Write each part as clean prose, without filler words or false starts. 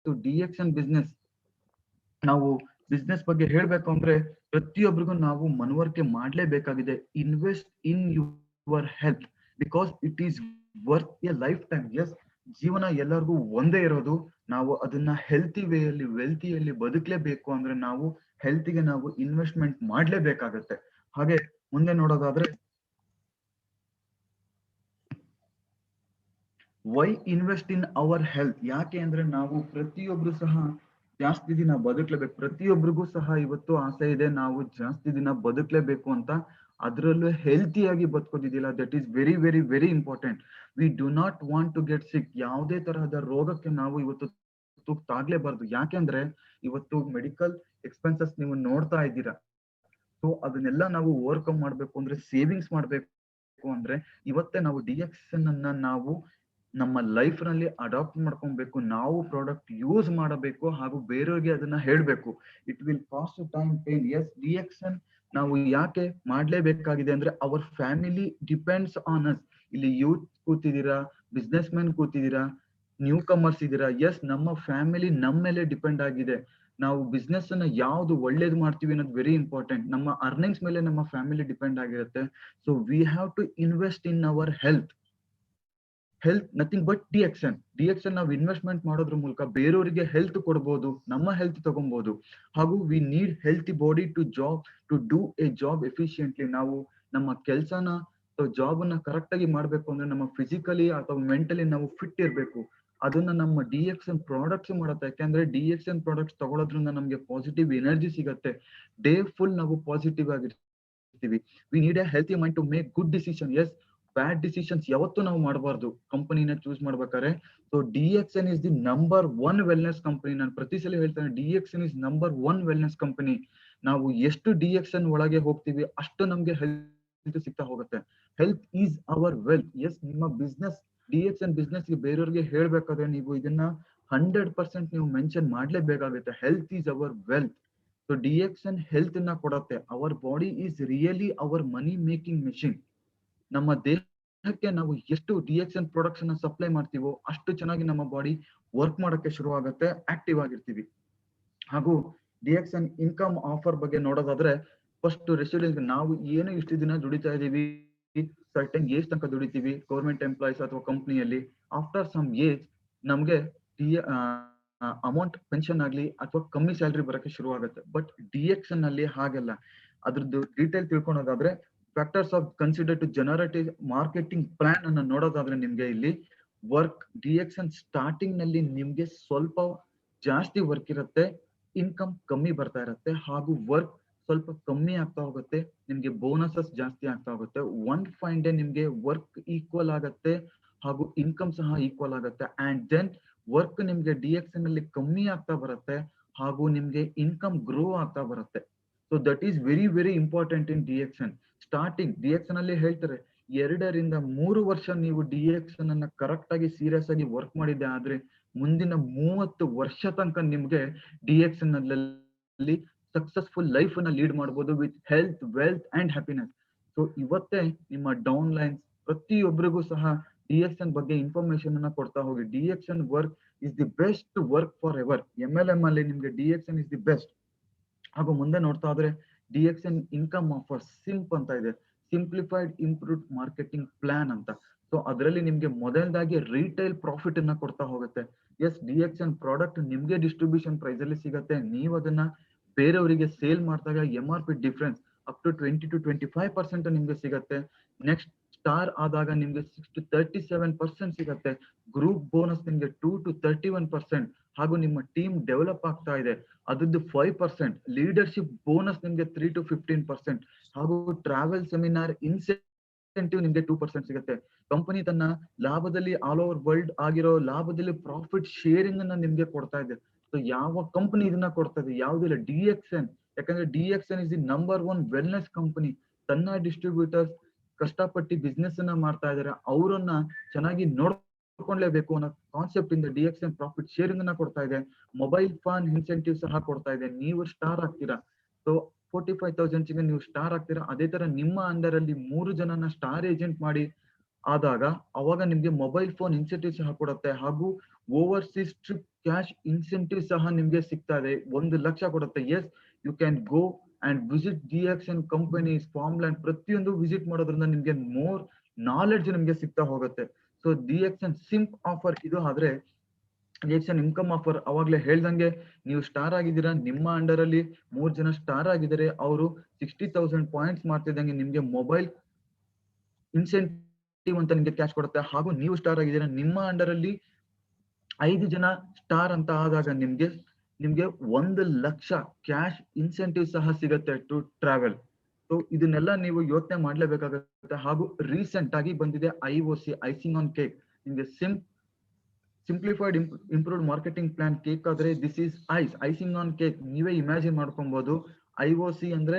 DXN business ನಾವು business ಬಗ್ಗೆ ಹೇಳ್ಬೇಕು ಅಂದ್ರೆ ಪ್ರತಿಯೊಬ್ಬರಿಗೂ ನಾವು ಮನವರಿಕೆ ಮಾಡ್ಲೇಬೇಕಾಗಿದೆ. Invest in your health because it is worth a life time. Yes, ಜೀವನ ಎಲ್ಲರಿಗೂ ಒಂದೇ ಇರೋದು. ನಾವು ಅದನ್ನ ಹೆಲ್ತಿ ವೇಯಲ್ಲಿ ವೆಲ್ತಿಯಲ್ಲಿ ಬದುಕಲೇಬೇಕು ಅಂದ್ರೆ ನಾವು ಹೆಲ್ತಿಗೆ ನಾವು ಇನ್ವೆಸ್ಟ್ಮೆಂಟ್ ಮಾಡ್ಲೇಬೇಕಾಗತ್ತೆ. ಹಾಗೆ ಮುಂದೆ ನೋಡೋದಾದ್ರೆ why invest in our health, ಯಾಕೆ ಅಂದ್ರೆ ನಾವು ಪ್ರತಿಯೊಬ್ರು ಸಹ ಜಾಸ್ತಿ ದಿನ ಬದುಕಲೇಬೇಕು. ಪ್ರತಿಯೊಬ್ಬರಿಗೂ ಸಹ ಇವತ್ತು ಆಸೆ ಇದೆ ನಾವು ಜಾಸ್ತಿ ದಿನ ಬದುಕಲೇಬೇಕು ಅಂತ. ಅದರಲ್ಲೂ ಹೆಲ್ತಿಯಾಗಿ ಬದುಕೋದಿದೆಯಲ್ಲ, that is very very very important. We do not want to get sick. ಯಾವುದೇ ತರಹದ ರೋಗಕ್ಕೆ ನಾವು ಇವತ್ತು ತುತ್ತಾಗ್ಲೇಬಾರ್ದು. ಯಾಕೆಂದ್ರೆ ಇವತ್ತು ಮೆಡಿಕಲ್ ಎಕ್ಸ್ಪೆನ್ಸಸ್ ನೀವು ನೋಡ್ತಾ ಇದ್ದೀರಾ. ಸೊ ಅದನ್ನೆಲ್ಲ ನಾವು ಓವರ್ಕಮ್ ಮಾಡ್ಬೇಕು ಅಂದ್ರೆ, ಸೇವಿಂಗ್ಸ್ ಮಾಡ್ಬೇಕು ಅಂದ್ರೆ ಇವತ್ತೇ ನಾವು DXN ಅನ್ನ ನಾವು ನಮ್ಮ ಲೈಫ್ ನಲ್ಲಿ ಅಡಾಪ್ಟ್ ಮಾಡ್ಕೊಬೇಕು. ನಾವು ಪ್ರಾಡಕ್ಟ್ ಯೂಸ್ ಮಾಡಬೇಕು ಹಾಗೂ ಬೇರೆಯವ್ರಿಗೆ ಅದನ್ನ ಹೇಳ್ಬೇಕು. It will cost time pain. Yes, DXN ನಾವು ಯಾಕೆ ಮಾಡ್ಲೇಬೇಕಾಗಿದೆ ಅಂದ್ರೆ our family depends on us. ಇಲ್ಲಿ ಯೂತ್ ಕೂತಿದ್ದೀರಾ, ಬಿಸ್ನೆಸ್ ಮ್ಯಾನ್ ಕೂತಿದ್ದೀರಾ, ನ್ಯೂ ಕಮರ್ಸ್ ಇದ್ದೀರಾ. ಎಸ್, ನಮ್ಮ ಫ್ಯಾಮಿಲಿ ನಮ್ಮ ಮೇಲೆ ಡಿಪೆಂಡ್ ಆಗಿದೆ. ನಾವು ಬಿಸ್ನೆಸ್ ಅನ್ನ ಯಾವ್ದು ಒಳ್ಳೇದು ಮಾಡ್ತೀವಿ ಅನ್ನೋದು ವೆರಿ ಇಂಪಾರ್ಟೆಂಟ್. ನಮ್ಮ ಅರ್ನಿಂಗ್ಸ್ ಮೇಲೆ ನಮ್ಮ ಫ್ಯಾಮಿಲಿ ಡಿಪೆಂಡ್ ಆಗಿರುತ್ತೆ. So we have to invest in our health. Health nothing but DXN ನಾವು ಇನ್ವೆಸ್ಟ್ಮೆಂಟ್ ಮಾಡೋದ್ರ ಮೂಲಕ ಬೇರೆಯವರಿಗೆ ಹೆಲ್ತ್ ಕೊಡ್ಬೋದು, ನಮ್ಮ ಹೆಲ್ತ್ ತಗೊಬಹುದು. ಹಾಗೂ we need healthy body to do a job efficiently. ನಾವು ನಮ್ಮ ಕೆಲಸನ ಅಥವಾ ಜಾಬ್ ಅನ್ನ ಕರೆಕ್ಟ್ ಆಗಿ ಮಾಡ್ಬೇಕು ಅಂದ್ರೆ ನಮ್ಮ ಫಿಸಿಕಲಿ ಅಥವಾ ಮೆಂಟಲಿ ನಾವು ಫಿಟ್ ಇರಬೇಕು. ಅದನ್ನ ನಮ್ಮ DXN ಪ್ರಾಡಕ್ಟ್ಸ್ ಮಾಡುತ್ತೆ. ಯಾಕೆಂದ್ರೆ DXN ಪ್ರಾಡಕ್ಟ್ಸ್ ತಗೊಳ್ಳೋದ್ರಿಂದ ನಮಗೆ ಪಾಸಿಟಿವ್ ಎನರ್ಜಿ ಸಿಗುತ್ತೆ. ಡೇ ಫುಲ್ ನಾವು ಪಾಸಿಟಿವ್ ಆಗಿರ್ತೀವಿ. We need a healthy mind to make good decision. Yes, bad decisions ಯಾವತ್ತೂ ನಾವು ಮಾಡಬಾರ್ದು ಕಂಪನಿನ ಚೂಸ್ ಮಾಡ್ಬೇಕಾದ್ರೆ. So DXN is the number one wellness company. ನಾನು ಪ್ರತಿ ಸಲ ಹೇಳ್ತೇನೆ, DXN is number one wellness company. ನಾವು ಎಷ್ಟು DXN ಒಳಗೆ ಹೋಗ್ತೀವಿ ಅಷ್ಟು ನಮ್ಗೆ ಹೆಲ್ತ್ ಸಿಗ್ತಾ ಹೋಗುತ್ತೆ. Health is our wealth. Yes, ನಿಮ್ಮ ಬಿಸ್ನೆಸ್ DXN ಬಿಸ್ನೆಸ್ ಗೆ ಬೇರೆಯವ್ರಿಗೆ ಹೇಳ್ಬೇಕಾದ್ರೆ ನೀವು ಇದನ್ನ 100% ನೀವು ಮೆನ್ಷನ್ ಮಾಡ್ಲೇಬೇಕಾಗುತ್ತೆ. Health is our wealth. So DXN health ನ ಕೊಡತ್ತೆ. Our body is really our money making machine. ನಮ್ಮ ದೇಹಕ್ಕೆ ನಾವು ಎಷ್ಟು DXN ಪ್ರಾಡಕ್ಟ್ಸ್ ಅನ್ನ ಸಪ್ಲೈ ಮಾಡ್ತೀವೋ ಅಷ್ಟು ಚೆನ್ನಾಗಿ ನಮ್ಮ ಬಾಡಿ ವರ್ಕ್ ಮಾಡಕ್ಕೆ ಶುರು ಆಗುತ್ತೆ, ಆಕ್ಟಿವ್ ಆಗಿರ್ತೀವಿ. ಹಾಗೂ DXN ಇನ್ಕಮ್ ಆಫರ್ ಬಗ್ಗೆ ನೋಡೋದಾದ್ರೆ, ಫಸ್ಟ್ ರೆಸಿಡೆನ್ಸ್ ನಾವು ಏನು ಇಷ್ಟು ದಿನ ದುಡಿತಾ ಇದೀವಿ, ಸರ್ಟನ್ ಏಜ್ ತನಕ ದುಡಿತೀವಿ ಗೌರ್ಮೆಂಟ್ ಎಂಪ್ಲಾಯೀಸ್ ಅಥವಾ ಕಂಪ್ನಿಯಲ್ಲಿ. ಆಫ್ಟರ್ ಸಮ್ ಏಜ್ ನಮ್ಗೆ ಅಮೌಂಟ್ ಪೆನ್ಷನ್ ಆಗ್ಲಿ ಅಥವಾ ಕಮ್ಮಿ ಸ್ಯಾಲ್ರಿ ಬರಕ್ಕೆ ಶುರು ಆಗುತ್ತೆ. ಬಟ್ DXN ಅಲ್ಲಿ ಹಾಗೆಲ್ಲ. ಅದ್ರದ್ದು ಡೀಟೇಲ್ ತಿಳ್ಕೊಳೋದಾದ್ರೆ, factors of consider to generate marketing plan ಅನ್ನ ನೋಡೋದಾದ್ರೆ ನಿಮ್ಗೆ ಇಲ್ಲಿ ವರ್ಕ್ DXN ಸ್ಟಾರ್ಟಿಂಗ್ ನಲ್ಲಿ ನಿಮ್ಗೆ ಸ್ವಲ್ಪ ಜಾಸ್ತಿ ವರ್ಕ್ ಇರುತ್ತೆ, ಇನ್ಕಮ್ ಕಮ್ಮಿ ಬರ್ತಾ ಇರುತ್ತೆ. ಹಾಗೂ ವರ್ಕ್ ಸ್ವಲ್ಪ ಕಮ್ಮಿ ಆಗ್ತಾ ಹೋಗುತ್ತೆ, ನಿಮ್ಗೆ ಬೋನಸಸ್ ಜಾಸ್ತಿ ಆಗ್ತಾ ಹೋಗುತ್ತೆ. ಒನ್ ಫೈನ್ ಡೇ ನಿಮ್ಗೆ ವರ್ಕ್ ಈಕ್ವಲ್ ಆಗತ್ತೆ ಹಾಗೂ ಇನ್ಕಮ್ ಸಹ ಈಕ್ವಲ್ ಆಗುತ್ತೆ. ಅಂಡ್ ದೆನ್ ವರ್ಕ್ ನಿಮ್ಗೆ DXN ಅಲ್ಲಿ ಕಮ್ಮಿ ಆಗ್ತಾ ಬರುತ್ತೆ ಹಾಗೂ ನಿಮ್ಗೆ ಇನ್ಕಮ್ ಗ್ರೋ ಆಗ್ತಾ ಬರುತ್ತೆ. So that is very very important in DXN. Starting DXN ಅಲ್ಲಿ ಹೇಳ್ತಾರೆ 2 ರಿಂದ 3 ವರ್ಷ ನೀವು DXN ಅನ್ನ ಕರೆಕ್ಟ್ ಆಗಿ ಸೀರಿಯಸ್ ಆಗಿ ವರ್ಕ್ ಮಾಡಿದ್ದೆ ಆದ್ರೆ ಮುಂದಿನ 30 ವರ್ಷ ತನಕ ನಿಮ್ಗೆ DXN ಅಲ್ಲಿ ಸಕ್ಸಸ್ಫುಲ್ ಲೈಫ್ ಅನ್ನ ಲೀಡ್ ಮಾಡಬಹುದು with health, wealth and happiness. So ಇವತ್ತೇ ನಿಮ್ಮ ಡೌನ್ ಲೈನ್ಸ್ ಪ್ರತಿಯೊಬ್ಬರಿಗೂ ಸಹ DXN ಬಗ್ಗೆ ಇನ್ಫಾರ್ಮೇಶನ್ ಅನ್ನ ಕೊಡ್ತಾ ಹೋಗಿ. DXN work is the best work for ever. MLM ಅಲ್ಲಿ ನಿಮ್ಗೆ DXN ಇಸ್ ದಿ ಬೆಸ್ಟ್. ಹಾಗೂ ಮುಂದೆ ನೋಡ್ತಾ ಹೋದ್ರೆ DXN ಇನ್ಕಮ್ ಆಫರ್ ಸಿಂಪ್ ಅಂತ ಇದೆ, ಸಿಂಪ್ಲಿಫೈಡ್ ಇಂಪ್ರೂವ್ಡ್ ಮಾರ್ಕೆಟಿಂಗ್ ಪ್ಲಾನ್ ಅಂತ. ಸೊ ಅದರಲ್ಲಿ ನಿಮ್ಗೆ ಮೊದಲದಾಗಿ ರೀಟೈಲ್ ಪ್ರಾಫಿಟ್ ಅನ್ನ ಕೊಡ್ತಾ ಹೋಗುತ್ತೆ. ಎಸ್, DXN ಪ್ರಾಡಕ್ಟ್ ನಿಮ್ಗೆ ಡಿಸ್ಟ್ರಿಬ್ಯೂಷನ್ ಪ್ರೈಸ್ ಅಲ್ಲಿ ಸಿಗುತ್ತೆ. ನೀವು ಅದನ್ನ ಬೇರೆಯವರಿಗೆ ಸೇಲ್ ಮಾಡಿದಾಗ MRP difference up to 20 to 25% ನಿಮ್ಗೆ ಸಿಗತ್ತೆ. ನೆಕ್ಸ್ಟ್ ಸ್ಟಾರ್ ಆದಾಗ ನಿಮ್ಗೆ 6 to 37% ಸಿಗತ್ತೆ. ಗ್ರೂಪ್ ಬೋನಸ್ ನಿಮ್ಗೆ 2 to 31%. ಹಾಗೂ ನಿಮ್ಮ ಟೀಮ್ ಡೆವಲಪ್ ಆಗ್ತಾ ಇದೆ, ಅದ್ರದ್ದು 5%. ಲೀಡರ್ಶಿಪ್ ಬೋನಸ್ ನಿಮ್ಗೆ 3 to 15%. ಹಾಗೂ ಟ್ರಾವೆಲ್ ಸೆಮಿನಾರ್ ಇನ್ಸೆಂಟಿವ್ ನಿಮ್ಗೆ 2% ಸಿಗುತ್ತೆ. ಕಂಪನಿ ತನ್ನ ಲಾಭದಲ್ಲಿ ಆಲ್ ಓವರ್ ವರ್ಲ್ಡ್ ಆಗಿರೋ ಲಾಭದಲ್ಲಿ ಪ್ರಾಫಿಟ್ ಶೇರಿಂಗ್ ಅನ್ನ ನಿಮ್ಗೆ ಕೊಡ್ತಾ ಇದೆ. ಸೊ ಯಾವ ಕಂಪನಿ ಇದನ್ನ ಕೊಡ್ತಾ ಇದೆ? ಯಾವುದಿಲ್ಲ, DXN. ಯಾಕಂದ್ರೆ DXN is the number one wellness company. ತನ್ನ ಡಿಸ್ಟ್ರಿಬ್ಯೂಟರ್ಸ್ ಕಷ್ಟಪಟ್ಟು ಬಿಸ್ನೆಸ್ ಅನ್ನ ಮಾಡ್ತಾ ಇದಾರೆ, ಅವರನ್ನ ಚೆನ್ನಾಗಿ ನೋಡ್ಕೊಂಡ್ಲೇಬೇಕು ಅನ್ನೋ ಕಾನ್ಸೆಪ್ಟ್ ಇಂದ DXN ಪ್ರಾಫಿಟ್ ಶೇರಿಂಗ್ ಅನ್ನ ಕೊಡ್ತಾ ಇದೆ. ಮೊಬೈಲ್ ಫೋನ್ ಇನ್ಸೆಂಟಿವ್ ಸಹ ಕೊಡ್ತಾ ಇದೆ. ನೀವು ಸ್ಟಾರ್ ಆಗ್ತೀರಾ, ಸೊ 45,000 ನೀವು ಸ್ಟಾರ್ ಆಗ್ತೀರಾ. ಅದೇ ತರ ನಿಮ್ಮ ಅಂಡರ್ ಅಲ್ಲಿ 3 ಜನನ ಸ್ಟಾರ್ ಏಜೆಂಟ್ ಮಾಡಿ ಆದಾಗ ಅವಾಗ ನಿಮ್ಗೆ ಮೊಬೈಲ್ ಫೋನ್ ಇನ್ಸೆಂಟಿವ್ ಸಹ ಕೊಡುತ್ತೆ. ಹಾಗೂ ಓವರ್ಸೀಸ್ ಟ್ರಿಪ್ ಕ್ಯಾಶ್ ಇನ್ಸೆಂಟಿವ್ ಸಹ ನಿಮ್ಗೆ ಸಿಗ್ತಾ ಇದೆ, 1,00,000 ಕೊಡುತ್ತೆ. Yes, you can go and visit DXN companies, farmland, ಪ್ರತಿಯೊಂದು ವಿಸಿಟ್ ಮಾಡೋದ್ರಿಂದ ನಿಮ್ಗೆ ಮೋರ್ ನಾಲೆಡ್ಜ್ ನಿಮ್ಗೆ ಸಿಗ್ತಾ ಹೋಗುತ್ತೆ. ಸೊ ಡಿಎಕ್ಸ್ಎನ್ ಸಿಂಪ್ ಆಫರ್ ಇದು. ಆದ್ರೆ ಡಿಎಕ್ಸ್ಎನ್ ಇನ್ಕಮ್ ಆಫರ್ ಅವಾಗ್ಲೇ ಹೇಳ್ದಂಗೆ, ನೀವು ಸ್ಟಾರ್ ಆಗಿದ್ದೀರಾ, ನಿಮ್ಮ ಅಂಡರ್ ಅಲ್ಲಿ 3 ಜನ ಸ್ಟಾರ್ ಆಗಿದ್ದಾರೆ, ಅವರು 60,000 ಪಾಯಿಂಟ್ಸ್ ಮಾಡ್ತಿದ್ದಂಗೆ ನಿಮ್ಗೆ ಮೊಬೈಲ್ ಇನ್ಸೆಂಟಿವ್ ಅಂತ ನಿಮ್ಗೆ ಕ್ಯಾಶ್ ಕೊಡುತ್ತೆ. ಹಾಗೂ ನೀವು ಸ್ಟಾರ್ ಆಗಿದ್ದೀರಾ, ನಿಮ್ಮ ಅಂಡರ್ ಅಲ್ಲಿ 5 ಜನ ಸ್ಟಾರ್ ಅಂತ ಆದಾಗ ನಿಮ್ಗೆ 1,00,000 ಕ್ಯಾಶ್ ಇನ್ಸೆಂಟಿವ್ ಸಹ ಸಿಗುತ್ತೆ ಟು ಟ್ರಾವೆಲ್. ಸೊ ಇದನ್ನೆಲ್ಲ ನೀವು ಯೋಚನೆ ಮಾಡ್ಲೇಬೇಕಾಗುತ್ತೆ. ಹಾಗೂ ರೀಸೆಂಟ್ ಆಗಿ ಬಂದಿದೆ IOC, ಐಸಿಂಗ್ ಆನ್ ಕೇಕ್. ನಿಮ್ಗೆ simplified improved marketing plan cake ಆದ್ರೆ this is icing on cake. ನೀವೇ ಇಮ್ಯಾಜಿನ್ ಮಾಡ್ಕೊಬಹುದು. IOC ಅಂದ್ರೆ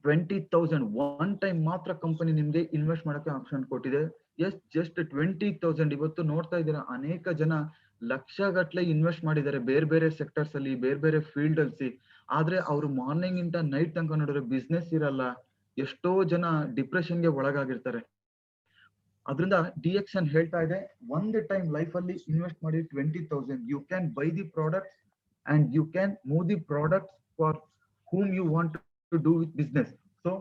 20,000 ಒನ್ ಟೈಮ್ ಮಾತ್ರ ಕಂಪನಿ ನಿಮ್ಗೆ ಇನ್ವೆಸ್ಟ್ ಮಾಡಕ್ಕೆ ಆಪ್ಷನ್ ಕೊಟ್ಟಿದೆ. Yes, just 20,000. ಇವತ್ತು ನೋಡ್ತಾ ಇದ್ದೀರಾ, ಅನೇಕ ಜನ ಲಕ್ಷಗಟ್ಲೆ ಇನ್ವೆಸ್ಟ್ ಮಾಡಿದ್ದಾರೆ ಬೇರೆ ಬೇರೆ ಸೆಕ್ಟರ್ಸ್ ಅಲ್ಲಿ, ಬೇರೆ ಬೇರೆ ಫೀಲ್ಡ್ ಅಲ್ಲಿ. ಆದ್ರೆ ಅವರು ಮಾರ್ನಿಂಗ್ ಇಂದ ನೈಟ್ ತನಕ ನೋಡಿದ್ರೆ ಬಿಸ್ನೆಸ್ ಇರಲ್ಲ. ಎಷ್ಟೋ ಜನ ಡಿಪ್ರೆಷನ್ಗೆ ಒಳಗಾಗಿರ್ತಾರೆ. ಅದರಿಂದ ಡಿಎಕ್ಸ್ಎನ್ ಹೇಳ್ತಾ ಇದೆ, ಒಂದು ಟೈಮ್ ಲೈಫ್ ಅಲ್ಲಿ ಇನ್ವೆಸ್ಟ್ ಮಾಡಿ 20,000, you can buy the product and you can move the product for whom you want to do with business. So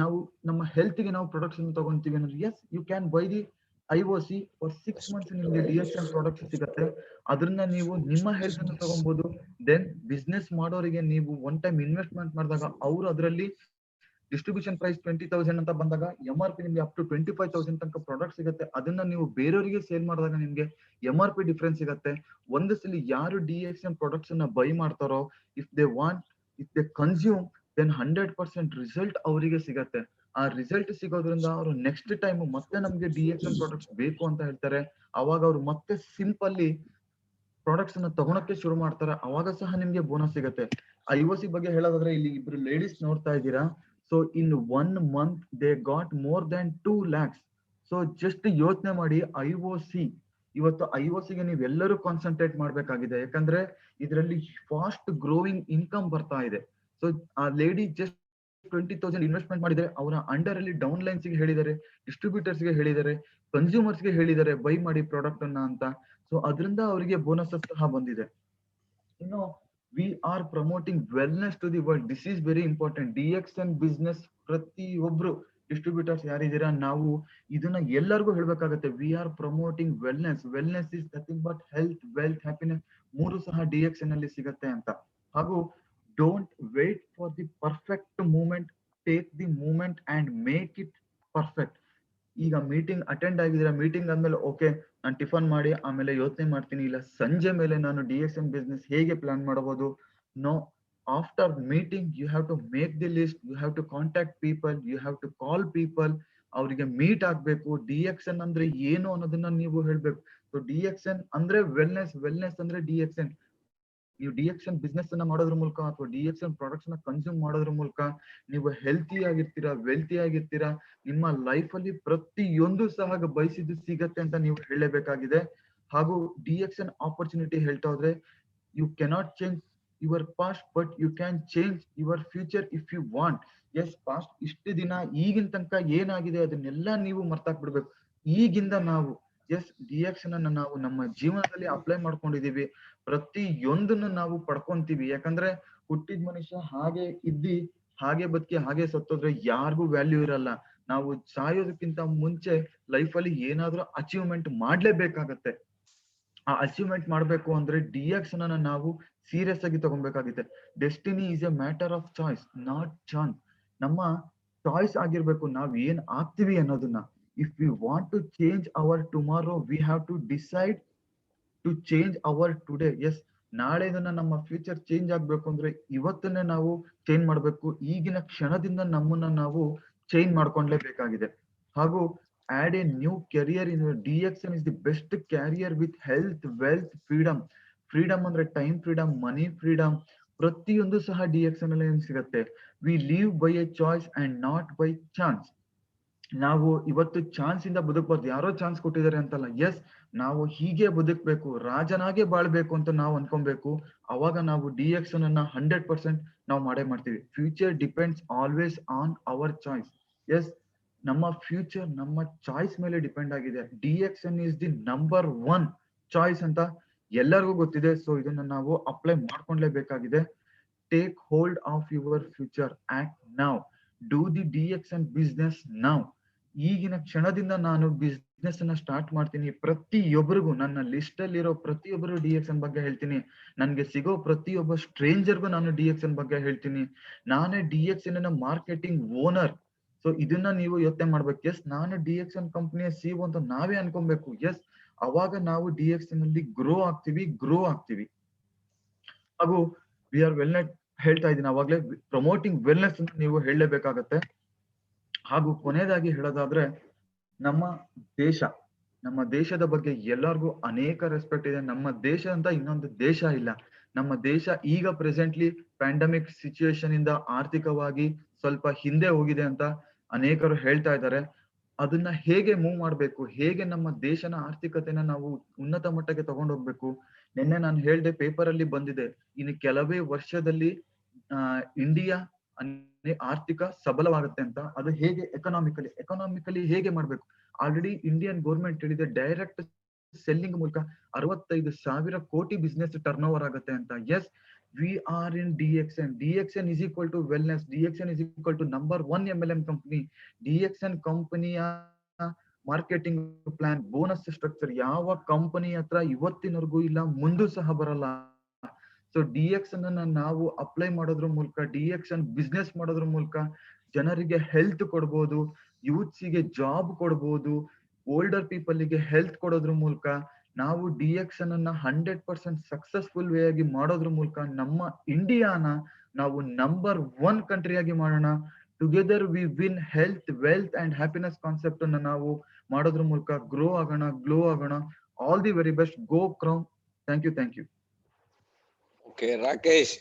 ನಾವು ನಮ್ಮ ಹೆಲ್ತ್ ಗೆ ನಾವು ಪ್ರಾಡಕ್ಟ್ಸ್ ತಗೊಂತೀವಿ ಅಂದ್ರೆ, yes, you can buy the IOC for 6 months. ನಿಮ್ಗೆ DXN products ಸಿಗುತ್ತೆ. ಅದರಿಂದ ನೀವು ನಿಮ್ಮ ಹೆಲ್ತ್ ಅನ್ನು ತಗೊಬಹುದು. ದೆನ್ ಬಿಸ್ನೆಸ್ ಮಾಡೋರಿಗೆ ನೀವು ಒನ್ ಟೈಮ್ ಇನ್ವೆಸ್ಟ್ಮೆಂಟ್ ಮಾಡಿದಾಗ ಅವರು ಅದರಲ್ಲಿ ಡಿಸ್ಟ್ರಿಬ್ಯೂಷನ್ ಪ್ರೈಸ್ 20,000 ಅಂತ ಬಂದಾಗ MRP ನಿಮ್ಗೆ ಅಪ್ ಟು 25,000 ತನಕ ಪ್ರಾಡಕ್ಟ್ ಸಿಗುತ್ತೆ. ಅದನ್ನ ನೀವು ಬೇರೆಯವರಿಗೆ ಸೇಲ್ ಮಾಡಿದಾಗ ನಿಮ್ಗೆ MRP ಡಿಫರೆನ್ಸ್ ಸಿಗುತ್ತೆ. ಒಂದು ಸಲ ಯಾರು ಡಿಎಕ್ಸ್ಎನ್ ಪ್ರಾಡಕ್ಟ್ಸ್ ಅನ್ನ ಬೈ ಮಾಡ್ತಾರೋ, if they consume, then 100% result ಅವರಿಗೆ ಸಿಗತ್ತೆ. ಆ ರಿಸಲ್ಟ್ ಸಿಗೋದ್ರಿಂದ ಅವರು ನೆಕ್ಸ್ಟ್ ಟೈಮ್ ಮತ್ತೆ ನಮ್ಗೆ ಡಿಎಕ್ಸ್ಎನ್ ಪ್ರಾಡಕ್ಟ್ಸ್ ಬೇಕು ಅಂತ ಹೇಳ್ತಾರೆ. ಅವಾಗ ಅವ್ರು ಮತ್ತೆ ಸಿಂಪಲ್ಲಿ ಪ್ರಾಡಕ್ಟ್ಸ್ ಅನ್ನ ತಗೊಳಕ್ಕೆ ಶುರು ಮಾಡ್ತಾರೆ. ಅವಾಗ ಸಹ ನಿಮ್ಗೆ ಬೋನಸ್ ಸಿಗುತ್ತೆ. IOC ಬಗ್ಗೆ ಹೇಳೋದಾದ್ರೆ, ಇಲ್ಲಿ ಇಬ್ರು ಲೇಡೀಸ್ ನೋಡ್ತಾ ಇದ್ದೀರಾ. So in 1 month they got more than 2 lakhs. So just ಯೋಚನೆ ಮಾಡಿ, IOC ಇವತ್ತು IOC ಗೆ ನೀವೆಲ್ಲರೂ ಕಾನ್ಸಂಟ್ರೇಟ್ ಮಾಡ್ಬೇಕಾಗಿದೆ. ಯಾಕಂದ್ರೆ ಇದರಲ್ಲಿ ಫಾಸ್ಟ್ ಗ್ರೋವಿಂಗ್ ಇನ್ಕಮ್ ಬರ್ತಾ ಇದೆ. ಸೊ ಆ ಲೇಡಿ ಜಸ್ಟ್ 20,000 ಇನ್ವೆಸ್ಟ್ಮೆಂಟ್ ಮಾಡಿದ್ರೆ, ಅವರ ಅಂಡರ್ ಅಲ್ಲಿ ಡೌನ್ ಲೈನ್ಸ್ ಗೆ ಹೇಳಿದ್ದಾರೆ, ಡಿಸ್ಟ್ರಿಬ್ಯೂಟರ್ಸ್ ಗೆ ಹೇಳಿದ್ದಾರೆ, ಕನ್ಸ್ಯೂಮರ್ಸ್ ಗೆ ಹೇಳಿದ್ದಾರೆ ಬೈ ಮಾಡಿ ಪ್ರಾಡಕ್ಟ್ ಅನ್ನ ಅಂತ. ಸೊ ಅದರಿಂದ ಅವರಿಗೆ ಬೋನಸ್ ಸಹ ಬಂದಿದೆ. ಇನ್ನು we are promoting wellness to the world. This is very important. DXN business ಪ್ರತಿಯೊಬ್ರು ಡಿಸ್ಟ್ರಿಬ್ಯೂಟರ್ಸ್ ಯಾರಿದ್ದೀರಾ, ನಾವು ಇದನ್ನ ಎಲ್ಲರಿಗೂ ಹೇಳ್ಬೇಕಾಗತ್ತೆ. We are promoting wellness. Wellness is nothing but health, wealth, happiness, ಮೂರು ಸಹ ಡಿಎಕ್ಸ್ಎನ್ ಅಲ್ಲಿ ಸಿಗತ್ತೆ ಅಂತ. ಹಾಗೂ don't wait for the perfect moment, take the moment and make it perfect. ಈಗ ಮೀಟಿಂಗ್ ಅಟೆಂಡ್ ಆಗಿದ್ದೀರಾ, ಮೀಟಿಂಗ್ ಆದ್ಮೇಲೆ ಓಕೆ ನಾನು ಟಿಫನ್ ಮಾಡಿ ಆಮೇಲೆ ಯೋಚನೆ ಮಾಡ್ತೀನಿ, ಇಲ್ಲ ಸಂಜೆ ಮೇಲೆ ನಾನು ಡಿಎಕ್ಸ್ಎನ್ ಬಿಸ್ನೆಸ್ ಹೇಗೆ ಪ್ಲಾನ್ ಮಾಡಬಹುದು. No, after meeting you have to make the list, you have to contact people, you have to call people. ಅವರಿಗೆ ಮೀಟ್ ಆಗ್ಬೇಕು. ಡಿಎಕ್ಸ್ಎನ್ ಅಂದ್ರೆ ಏನು ಅನ್ನೋದನ್ನ ನೀವು ಹೇಳ್ಬೇಕು. ಸೊ ಡಿಎಕ್ಸ್ಎನ್ ಅಂದ್ರೆ ವೆಲ್ನೆಸ್, ವೆಲ್ನೆಸ್ ಅಂದ್ರೆ ಡಿಎಕ್ಸ್ಎನ್. ನೀವು ಡಿಎಕ್ಸ್ಎನ್ ಬಿಸ್ನೆಸ್ ಅನ್ನ ಮಾಡೋದ್ರ ಮೂಲಕ ಅಥವಾ ಡಿಎಕ್ಸ್ಎನ್ ಪ್ರಾಡಕ್ಟ್ಸ್ ನ ಕನ್ಸ್ಯೂಮ್ ಮಾಡೋದ್ರ ಮೂಲಕ ನೀವು ಹೆಲ್ತಿ ಆಗಿರ್ತೀರಾ, ವೆಲ್ತಿ ಆಗಿರ್ತೀರಾ. ನಿಮ್ಮ ಲೈಫ್ ಅಲ್ಲಿ ಪ್ರತಿಯೊಂದು ಸಹ ಬಯಸಿದ್ದು ಸಿಗತ್ತೆ ಅಂತ ನೀವು ಹೇಳಲೇಬೇಕಾಗಿದೆ. ಹಾಗೂ ಡಿಎಕ್ಸ್ಎನ್ ಆಪರ್ಚುನಿಟಿ ಹೇಳ್ತಾ ಹೋದ್ರೆ, you cannot change your past but you can change your future if you want. Yes, past ಇಷ್ಟು ದಿನ ಈಗಿನ ತನಕ ಏನಾಗಿದೆ ಅದನ್ನೆಲ್ಲ ನೀವು ಮರ್ತಾಕ್ಬಿಡ್ಬೇಕು. ಈಗಿಂದ ನಾವು ಎಸ್ ಡಿಎಕ್ಸ್ಎನ್ ಅನ್ನ ನಾವು ನಮ್ಮ ಜೀವನದಲ್ಲಿ ಅಪ್ಲೈ ಮಾಡ್ಕೊಂಡಿದೀವಿ. ಪ್ರತಿಯೊಂದನ್ನು ನಾವು ಪಡ್ಕೊಂತೀವಿ. ಯಾಕಂದ್ರೆ ಹುಟ್ಟಿದ ಮನುಷ್ಯ ಹಾಗೆ ಇದ್ದಿ, ಹಾಗೆ ಬದುಕಿ, ಹಾಗೆ ಸತ್ತೋದ್ರೆ ಯಾರಿಗೂ ವ್ಯಾಲ್ಯೂ ಇರಲ್ಲ. ನಾವು ಸಾಯೋದಕ್ಕಿಂತ ಮುಂಚೆ ಲೈಫ್ ಅಲ್ಲಿ ಏನಾದ್ರೂ ಅಚೀವ್ಮೆಂಟ್ ಮಾಡ್ಲೇಬೇಕಾಗತ್ತೆ. ಆ ಅಚೀವ್ಮೆಂಟ್ ಮಾಡ್ಬೇಕು ಅಂದ್ರೆ ಡಿಎಕ್ಸ್ಎನ್ ಅನ್ನ ನಾವು ಸೀರಿಯಸ್ ಆಗಿ ತಗೊಬೇಕಾಗಿದೆ. Destiny is a matter of choice, not chance. ನಮ್ಮ ಚಾಯ್ಸ್ ಆಗಿರ್ಬೇಕು ನಾವ್ ಏನ್ ಆಗ್ತೀವಿ ಅನ್ನೋದನ್ನ. If we want to change our tomorrow, we have to decide to change our today. Yes, ನಾಳೆ ನಮ್ಮ ಫ್ಯೂಚರ್ ಚೇಂಜ್ ಆಗ್ಬೇಕು ಅಂದ್ರೆ ಇವತ್ತನ್ನೇ ನಾವು ಚೇಂಜ್ ಮಾಡ್ಬೇಕು. ಈಗಿನ ಕ್ಷಣದಿಂದ ನಮ್ಮನ್ನ ನಾವು ಚೇಂಜ್ ಮಾಡ್ಕೊಂಡ್ಲೇಬೇಕಾಗಿದೆ. ಹಾಗೂ add a new career in DXN is the best career with health, wealth, freedom. Freedom ಅಂದ್ರೆ ಟೈಮ್ ಫ್ರೀಡಮ್, ಮನಿ ಫ್ರೀಡಮ್, ಪ್ರತಿಯೊಂದು ಸಹ ಡಿಎಕ್ಸ್ಎನ್ ಅಲ್ಲಿ ಸಿಗತ್ತೆ. We live by a choice and not by chance. ನಾವು ಇವತ್ತು ಚಾನ್ಸ್ ಇಂದ ಬದುಕಬಾರ್ದು, ಯಾರೋ ಚಾನ್ಸ್ ಕೊಟ್ಟಿದ್ದಾರೆ ಅಂತಲ್ಲ. ಎಸ್, ನಾವು ಹೀಗೆ ಬದುಕಬೇಕು, ರಾಜನಾಗೆ ಬಾಳ್ಬೇಕು ಅಂತ ನಾವು ಅನ್ಕೊಬೇಕು. ಅವಾಗ ನಾವು ಡಿಎಕ್ಸ್ಎನ್ ಅನ್ನ 100% ನಾವು ಮಾಡೇ ಮಾಡ್ತೀವಿ. Future depends always on our choice. Yes, ನಮ್ಮ ಫ್ಯೂಚರ್ ನಮ್ಮ ಚಾಯ್ಸ್ ಮೇಲೆ ಡಿಪೆಂಡ್ ಆಗಿದೆ. DXN is the number 1 choice ಅಂತ ಎಲ್ಲರಿಗೂ ಗೊತ್ತಿದೆ. ಸೊ ಇದನ್ನ ನಾವು ಅಪ್ಲೈ ಮಾಡ್ಕೊಂಡ್ಲೇಬೇಕಾಗಿದೆ. Take hold of your future, act now, do the DXN business now. ಈಗಿನ ಕ್ಷಣದಿಂದ ನಾನು ಬಿಸ್ನೆಸ್ ಅನ್ನ ಸ್ಟಾರ್ಟ್ ಮಾಡ್ತೀನಿ. ಪ್ರತಿಯೊಬ್ಬರಿಗೂ, ನನ್ನ ಲಿಸ್ಟ್ ಅಲ್ಲಿರೋ ಪ್ರತಿಯೊಬ್ಬರು DXN ಬಗ್ಗೆ ಹೇಳ್ತೀನಿ. ನನ್ಗೆ ಸಿಗೋ ಪ್ರತಿಯೊಬ್ಬ ಸ್ಟ್ರೇಂಜರ್ಗೂ ನಾನು DXN ಬಗ್ಗೆ ಹೇಳ್ತೀನಿ. ನಾನೇ DXN ಮಾರ್ಕೆಟಿಂಗ್ ಓನರ್. ಸೊ ಇದನ್ನ ನೀವು ಯೋಚನೆ ಮಾಡ್ಬೇಕು. ಎಸ್, ನಾನು DXN ಕಂಪನಿಯ CEO ಅಂತ ನಾವೇ ಅನ್ಕೊಬೇಕು. ಎಸ್, ಅವಾಗ ನಾವು DXN ಅಲ್ಲಿ ಗ್ರೋ ಆಗ್ತೀವಿ. ಹಾಗೂ ವಿ ಆರ್ ವೆಲ್ನೆಸ್ ಹೇಳ್ತಾ ಇದ್ದೀನಿ ಅವಾಗ್ಲೇ, ಪ್ರಮೋಟಿಂಗ್ ವೆಲ್ನೆಸ್ ಅಂತ ನೀವು ಹೇಳಲೇಬೇಕಾಗತ್ತೆ. ಹಾಗೂ ಕೊನೆಯದಾಗಿ ಹೇಳೋದಾದ್ರೆ, ನಮ್ಮ ದೇಶದ ಬಗ್ಗೆ ಎಲ್ಲರಿಗೂ ಅನೇಕ ರೆಸ್ಪೆಕ್ಟ್ ಇದೆ. ನಮ್ಮ ದೇಶ ಅಂತ ಇನ್ನೊಂದು ದೇಶ ಇಲ್ಲ. ನಮ್ಮ ದೇಶ ಈಗ ಪ್ರೆಸೆಂಟ್ಲಿ ಪ್ಯಾಂಡಮಿಕ್ ಸಿಚುಯೇಷನ್ ಇಂದ ಆರ್ಥಿಕವಾಗಿ ಸ್ವಲ್ಪ ಹಿಂದೆ ಹೋಗಿದೆ ಅಂತ ಅನೇಕರು ಹೇಳ್ತಾ ಇದ್ದಾರೆ. ಅದನ್ನ ಹೇಗೆ ಮೂವ್ ಮಾಡ್ಬೇಕು, ಹೇಗೆ ನಮ್ಮ ದೇಶನ ಆರ್ಥಿಕತೆನ ನಾವು ಉನ್ನತ ಮಟ್ಟಕ್ಕೆ ತಗೊಂಡೋಗ್ಬೇಕು. ನಿನ್ನೆ ನಾನು ಹೇಳ್ದೆ, ಪೇಪರ್ ಅಲ್ಲಿ ಬಂದಿದೆ, ಇನ್ನು ಕೆಲವೇ ವರ್ಷದಲ್ಲಿ ಇಂಡಿಯಾ ಆರ್ಥಿಕ ಸಬಲವಾಗುತ್ತೆ ಅಂತ. ಅದು ಹೇಗೆ ಎಕನಾಮಿಕಲಿ ಹೇಗೆ ಮಾಡ್ಬೇಕು. ಆಲ್ರೆಡಿ ಇಂಡಿಯನ್ ಗೌರ್ಮೆಂಟ್ ಹೇಳಿದೆ, ಡೈರೆಕ್ಟ್ ಸೆಲ್ಲಿಂಗ್ ಮೂಲಕ 65,000 ಕೋಟಿ ಬಿಸ್ನೆಸ್ ಟರ್ನ್ ಓವರ್ ಆಗುತ್ತೆ ಅಂತ. Yes, we are in DXN is equal to wellness. DXN is equal to number 1 MLM company. DXN ಕಂಪನಿಯ ಮಾರ್ಕೆಟಿಂಗ್ ಪ್ಲಾನ್, ಬೋನಸ್ ಸ್ಟ್ರಕ್ಚರ್ ಯಾವ ಕಂಪನಿ ಹತ್ರ ಇವತ್ತಿನವರೆಗೂ ಇಲ್ಲ, ಮುಂದೂ ಸಹ ಬರಲ್ಲ. ಸೊ DXN ಅನ್ನ ನಾವು ಅಪ್ಲೈ ಮಾಡೋದ್ರ ಮೂಲಕ, DXN ಬಿಸ್ನೆಸ್ ಮಾಡೋದ್ರ ಮೂಲಕ ಜನರಿಗೆ ಹೆಲ್ತ್ ಕೊಡ್ಬೋದು, ಯೂತ್ಸಿಗೆ ಜಾಬ್ ಕೊಡ್ಬೋದು, ಓಲ್ಡರ್ ಪೀಪಲ್ಗೆ ಹೆಲ್ತ್ ಕೊಡೋದ್ರ ಮೂಲಕ ನಾವು DXN ಅನ್ನ 100% ಸಕ್ಸಸ್ಫುಲ್ ವೇ ಆಗಿ ಮಾಡೋದ್ರ ಮೂಲಕ ನಮ್ಮ ಇಂಡಿಯಾನ ನಾವು ನಂಬರ್ 1 ಕಂಟ್ರಿಯಾಗಿ ಮಾಡೋಣ. Together we win health, wealth and happiness concept ಅನ್ನ ನಾವು ಮಾಡೋದ್ರ ಮೂಲಕ ಗ್ರೋ ಆಗೋಣ. All the very best. Go crown. Thank you. Okay Rakesh,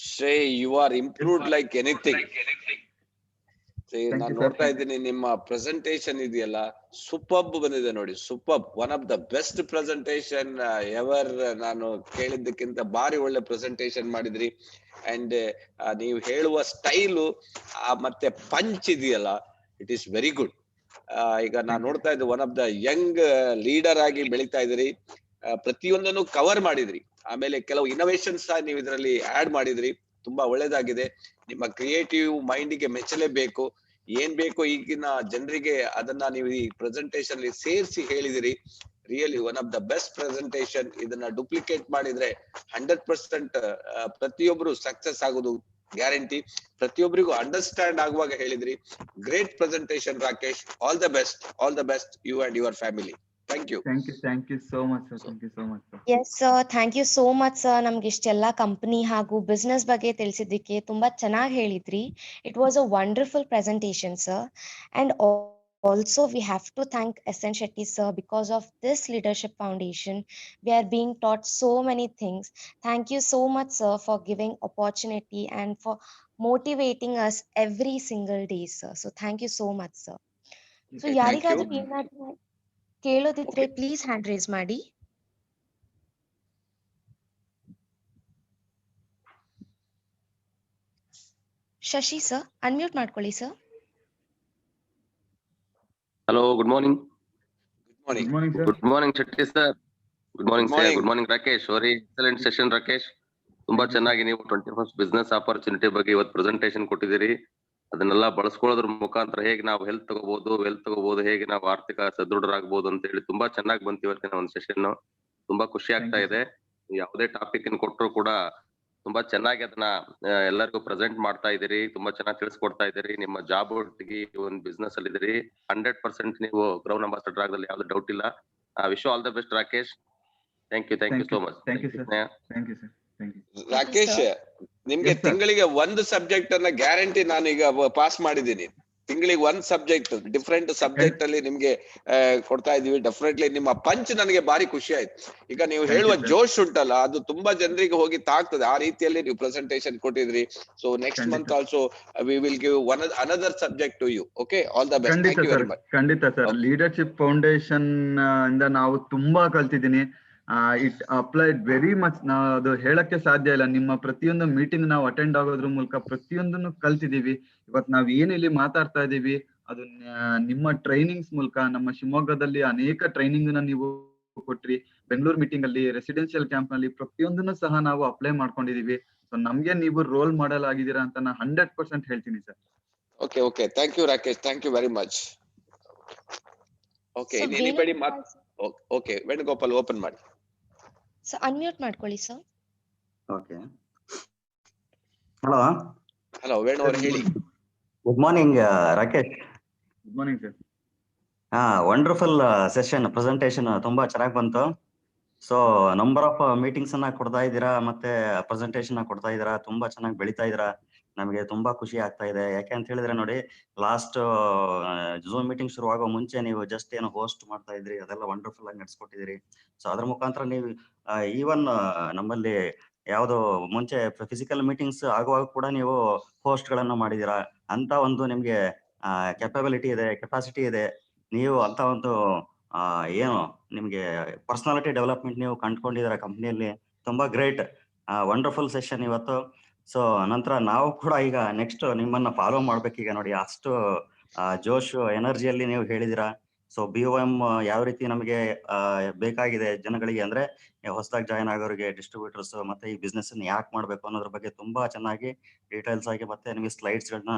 ಶ್ರೇ, you are improved like anything. ನಾನು ನೋಡ್ತಾ ಇದ್ದೀನಿ ನಿಮ್ಮ ಪ್ರೆಸೆಂಟೇಶನ್ ಇದೆಯಲ್ಲ, ಸೂಪರ್ಬ್ ಬಂದಿದೆ ನೋಡಿ. Superb, one of the best presentation ever. ನಾನು ಕೇಳಿದ್ದಕ್ಕಿಂತ ಬಾರಿ ಒಳ್ಳೆ ಪ್ರೆಸೆಂಟೇಶನ್ ಮಾಡಿದ್ರಿ. ಅಂಡ್ ನೀವು ಹೇಳುವ ಸ್ಟೈಲು ಮತ್ತೆ ಪಂಚ್ ಇದೆಯಲ್ಲ, ಇಟ್ ಈಸ್ ವೆರಿ ಗುಡ್. ಈಗ ನಾನು ನೋಡ್ತಾ ಇದ್ದೆ, one of the Young leader ಆಗಿ ಬೆಳೀತಾ ಇದ್ರಿ. ಪ್ರತಿಯೊಂದನ್ನು ಕವರ್ ಮಾಡಿದ್ರಿ. ಆಮೇಲೆ ಕೆಲವು ಇನೋವೇಷನ್ಸ್ ಸಹ ನೀವು ಇದರಲ್ಲಿ ಆಡ್ ಮಾಡಿದ್ರಿ. ತುಂಬಾ ಒಳ್ಳೇದಾಗಿದೆ. ನಿಮ್ಮ ಕ್ರಿಯೇಟಿವ್ ಮೈಂಡಿಗೆ ಮೆಚ್ಚಲೇಬೇಕು. ಏನ್ ಬೇಕು ಈಗಿನ ಜನರಿಗೆ ಅದನ್ನ ನೀವು ಈ ಪ್ರೆಸೆಂಟೇಶನ್ ಅಲ್ಲಿ ಸೇರಿಸಿ ಹೇಳಿದಿರಿ. Really one of the best presentation. ಇದನ್ನ ಡುಪ್ಲಿಕೇಟ್ ಮಾಡಿದ್ರೆ 100% ಪ್ರತಿಯೊಬ್ರು ಸಕ್ಸಸ್ ಆಗೋದು ಗ್ಯಾರಂಟಿ. ಪ್ರತಿಯೊಬ್ಬರಿಗೂ ಅಂಡರ್ಸ್ಟ್ಯಾಂಡ್ ಆಗುವಾಗ ಹೇಳಿದ್ರಿ. Great presentation Rakesh. All the best you and your family. Thank you so much sir. Yes sir, thank you so much sir. ನಮ್ಗೆ ಇಷ್ಟೆಲ್ಲ company ಹಾಗೂ ಬಿಸ್ನೆಸ್ ಬಗ್ಗೆ ತಿಳಿಸಿದ್ದಕ್ಕೆ ತುಂಬಾ ಚೆನ್ನಾಗಿ ಹೇಳಿದ್ರಿ. It was a wonderful presentation sir. And also we have to thank SN Shetty sir. Because of this leadership foundation we are being taught so many things. Thank you so much sir for giving opportunity and for motivating us every single day sir. So thank you so much sir. So ಯಾರಿಗಾದ್ರೂ ಏನಾದ್ರೂ ಕೇಳೋದಿದ್ರೆ please hand race ಮಾಡಿ. Shashi sir, unmute ಮಾಡ್ಕೊಳ್ಳಿ sir. Hello, good morning. Good morning Shetty sir. Good morning Rakesh. Very excellent session Rakesh. ತುಂಬಾ ಚೆನ್ನಾಗಿ ನೀವು 21st business opportunity ಬಗ್ಗೆ ಇವತ್ತು presentation ಕೊಟ್ಟಿದ್ದೀರಿ. ಅದನ್ನೆಲ್ಲ ಬಳಸ್ಕೊಳ್ಳೋದ್ರ ಮುಖಾಂತರ ಹೇಗೆ ನಾವು ವೆಲ್ತ್ ತಗೋಬಹುದು, ಹೇಗೆ ನಾವು ಆರ್ಥಿಕ ಸದೃಢರಾಗಬಹುದು ಅಂತ ಹೇಳಿ ತುಂಬಾ ಚೆನ್ನಾಗಿ ಬಂತು ಇವತ್ತಿನ ಒಂದು ಸೆಷನ್. ತುಂಬಾ ಖುಷಿ ಆಗ್ತಾ ಇದೆ. ಯಾವುದೇ ಟಾಪಿಕ್ ಕೊಟ್ಟರು ಕೂಡ ತುಂಬಾ ಚೆನ್ನಾಗಿ ಅದನ್ನ ಎಲ್ಲರಿಗೂ ಪ್ರೆಸೆಂಟ್ ಮಾಡ್ತಾ ಇದ್ದೀರಿ. ತುಂಬಾ ಚೆನ್ನಾಗಿ ತಿಳಿಸ್ಕೊಡ್ತಾ ಇದ್ದೀರಿ. ನಿಮ್ಮ ಜಾಬ್ ಒಟ್ಟಿಗೆ ಒಂದು ಬಿಸ್ನೆಸ್ ಅಲ್ಲಿ ಇದ್ದೀರಿ. 100% ನೀವು ಕ್ರೌನ್ ಅಂಬಾಸಡರ್ ಆಗೋದ್ರಲ್ಲಿ ಯಾವ್ದು ಡೌಟ್ ಇಲ್ಲ. Wish all the best Rakesh. Thank you so much. Thank you sir. Rakesh, ನಿಮ್ಗೆ ತಿಂಗಳಿಗೆ ಒಂದು ಸಬ್ಜೆಕ್ಟ್ ಅನ್ನ ಗ್ಯಾರಂಟಿ ನಾನು ಈಗ ಪಾಸ್ ಮಾಡಿದ್ದೀನಿ. ತಿಂಗಳಿಗೆ ಒಂದು ಸಬ್ಜೆಕ್ಟ್, ಡಿಫ್ರೆಂಟ್ ಸಬ್ಜೆಕ್ಟ್ ಅಲ್ಲಿ ನಿಮ್ಗೆ ಕೊಡ್ತಾ ಇದೀವಿ. ಡೆಫಿನೆಟ್ಲಿ ನಿಮ್ಮ ಪಂಚ್ ನನಗೆ ಬಾರಿ ಖುಷಿ ಆಯ್ತು. ಈಗ ನೀವು ಹೇಳುವ ಜೋಶ್ ಉಂಟಲ್ಲ, ಅದು ತುಂಬಾ ಜನರಿಗೆ ಹೋಗಿ ತಾಗ್ತದೆ. ಆ ರೀತಿಯಲ್ಲಿ ನೀವು ಪ್ರೆಸೆಂಟೇಶನ್ ಕೊಟ್ಟಿದ್ರಿ. So next month also we will give another subject to you. Okay, all the best. Thank you very much. ಖಂಡಿತ ಸರ್. ಲೀಡರ್ಶಿಪ್ ಫೌಂಡೇಶನ್ ಇಂದ ನಾವು ತುಂಬಾ ಕಲ್ತಿದ್ದೀನಿ. It applied very much. ನಾವು ಅದು ಹೇಳಕ್ಕೆ ಸಾಧ್ಯ ಇಲ್ಲ. ನಿಮ್ಮ ಪ್ರತಿಯೊಂದು ಮೀಟಿಂಗ್ ನಾವು ಅಟೆಂಡ್ ಆಗೋದ್ರ ಮೂಲಕ ಪ್ರತಿಯೊಂದನ್ನು ಕಲ್ತಿದೀವಿ. ಇವತ್ತು ನಾವ್ ಏನ್ ಇಲ್ಲಿ ಮಾತಾಡ್ತಾ ಇದೀವಿ ಅದು ನಿಮ್ಮ ಟ್ರೈನಿಂಗ್ಸ್ ಮೂಲಕ. ನಮ್ಮ ಶಿವಮೊಗ್ಗದಲ್ಲಿ ಅನೇಕ ಟ್ರೈನಿಂಗ್ ನ ನೀವು ಕೊಟ್ರಿ. ಬೆಂಗಳೂರು ಮೀಟಿಂಗ್ ಅಲ್ಲಿ, ರೆಸಿಡೆನ್ಷಿಯಲ್ ಕ್ಯಾಂಪ್ ನಲ್ಲಿ ಪ್ರತಿಯೊಂದನ್ನು ಸಹ ನಾವು ಅಪ್ಲೈ ಮಾಡ್ಕೊಂಡಿದೀವಿ. ಸೊ ನಮ್ಗೆ ನೀವು ರೋಲ್ ಮಾಡೆಲ್ ಆಗಿದ್ದೀರಾ ಅಂತ ನಾನು 100% ಹೇಳ್ತೀನಿ sir. Okay. Thank you, Rakesh. Thank you very much. Okay. So, Anybody? Venugopal Okay. Venugopal, open ಮಾಡಿ. ಸೊ ಅನ್ಮ್ಯೂಟ್ ಮಾಡ್ಕೊಳ್ಳಿ sir. Okay, hello Hello, Venu ಅವರು ಹೇಳಿ. Good morning Rakesh. Good morning sir. Wonderful session, presentation ತುಂಬಾ ಚೆನ್ನಾಗಿ ಬಂತು. ಸೊ ನಂಬರ್ ಆಫ್ ಮೀಟಿಂಗ್ಸ್ ಅನ್ನ ಕೊಡ್ತಾ ಇದ್ದೀರಾ, ಮತ್ತೆ ಪ್ರೆಸೆಂಟೇಶನ್ ಕೊಡ್ತಾ ಇದ್ದೀರಾ, ತುಂಬಾ ಚೆನ್ನಾಗಿ ಬೆಳಿತಾ ಇದ್ದೀರಾ. ನಮಗೆ ತುಂಬಾ ಖುಷಿ ಆಗ್ತಾ ಇದೆ. ಯಾಕೆ ಅಂತ ಹೇಳಿದ್ರೆ ನೋಡಿ, ಲಾಸ್ಟ್ ಝೂಮ್ ಮೀಟಿಂಗ್ ಶುರುವಾಗೋ ಮುಂಚೆ ನೀವು ಜಸ್ಟ್ ಏನು ಹೋಸ್ಟ್ ಮಾಡ್ತಾ ಇದ್ರಿ, ಅದೆಲ್ಲ ವಂಡರ್ಫುಲ್ ಆಗಿ ನಡೆಸ್ಕೊಟ್ಟಿದ್ದೀರಿ. ಸೊ ಅದ್ರ ಮುಖಾಂತರ ನೀವು ಈವನ್ ನಮ್ಮಲ್ಲಿ ಯಾವ್ದು ಮುಂಚೆ ಫಿಸಿಕಲ್ ಮೀಟಿಂಗ್ಸ್ ಆಗುವಾಗ ಕೂಡ ನೀವು ಹೋಸ್ಟ್ ಗಳನ್ನ ಮಾಡಿದೀರಾ. ಅಂತ ಒಂದು ನಿಮ್ಗೆ ಕೆಪಬಿಲಿಟಿ ಇದೆ, ಕೆಪಾಸಿಟಿ ಇದೆ. ನೀವು ಅಂತ ಒಂದು ಏನು ನಿಮ್ಗೆ ಪರ್ಸನಾಲಿಟಿ ಡೆವಲಪ್ಮೆಂಟ್ ನೀವು ಕಂಡುಕೊಂಡಿದ್ದೀರಾ ಕಂಪ್ನಿಯಲ್ಲಿ. ತುಂಬಾ ಗ್ರೇಟ್, ವಂಡರ್ಫುಲ್ ಸೆಷನ್ ಇವತ್ತು. ಸೊ ನಂತರ ನಾವು ಕೂಡ ಈಗ ನೆಕ್ಸ್ಟ್ ನಿಮ್ಮನ್ನ ಫಾಲೋ ಮಾಡ್ಬೇಕೀಗ ನೋಡಿ, ಅಷ್ಟು ಜೋಶ್ ಎನರ್ಜಿಯಲ್ಲಿ ನೀವು ಹೇಳಿದಿರಾ. ಸೊ BOM ಯಾವ ರೀತಿ ನಮಗೆ ಬೇಕಾಗಿದೆ ಜನಗಳಿಗೆ, ಅಂದ್ರೆ ಹೊಸದಾಗಿ ಜಾಯ್ನ್ ಆಗೋರಿಗೆ, ಡಿಸ್ಟ್ರಿಬ್ಯೂಟರ್ಸ್, ಮತ್ತೆ ಈ ಬಿಸ್ನೆಸ್ ಅನ್ನು ಯಾಕೆ ಮಾಡ್ಬೇಕು ಅನ್ನೋದ್ರ ಬಗ್ಗೆ ತುಂಬಾ ಚೆನ್ನಾಗಿ ಡೀಟೇಲ್ಸ್ ಆಗಿ ಮತ್ತೆ ನಿಮಗೆ ಸ್ಲೈಡ್ಸ್ ಗಳನ್ನ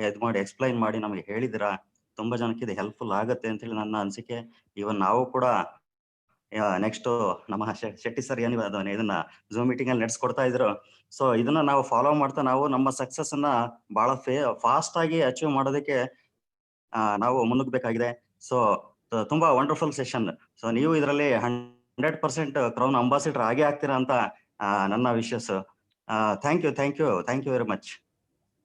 ಇದು ಮಾಡಿ ಎಕ್ಸ್ಪ್ಲೈನ್ ಮಾಡಿ ನಮಗೆ ಹೇಳಿದಿರಾ. ತುಂಬಾ ಜನಕ್ಕೆ ಇದು ಹೆಲ್ಪ್ಫುಲ್ ಆಗುತ್ತೆ ಅಂತ ಹೇಳಿ ನನ್ನ ಅನಿಸಿಕೆ. ಇವನ್ ನಾವು ಕೂಡ ನೆಕ್ಸ್ಟ್ ನಮ್ಮ ಶೆಟ್ಟಿ ಸರ್ ಏನಿವೆ ಇದನ್ನ ಝೂಮ್ ಮೀಟಿಂಗ್ ಅಲ್ಲಿ ನಡೆಸ್ಕೊಡ್ತಾ ಇದ್ರು. ಸೊ ಇದನ್ನ ನಾವು ಫಾಲೋ ಮಾಡ್ತಾ ನಾವು ನಮ್ಮ ಸಕ್ಸಸ್ ಅನ್ನ ಬಹಳ ಫಾಸ್ಟ್ ಆಗಿ ಅಚೀವ್ ಮಾಡೋದಕ್ಕೆ ನಾವು ಮುನ್ನುಗ್ಬೇಕಾಗಿದೆ. ಸೊ ತುಂಬಾ ವಂಡರ್ಫುಲ್ ಸೆಷನ್. ಸೊ ನೀವು ಇದರಲ್ಲಿ 100% ಕ್ರೌನ್ ಅಂಬಾಸಿಡರ್ ಆಗೇ ಆಗ್ತೀರಾ ಅಂತ ನನ್ನ ವಿಶ್ವಾಸ. Thank you very much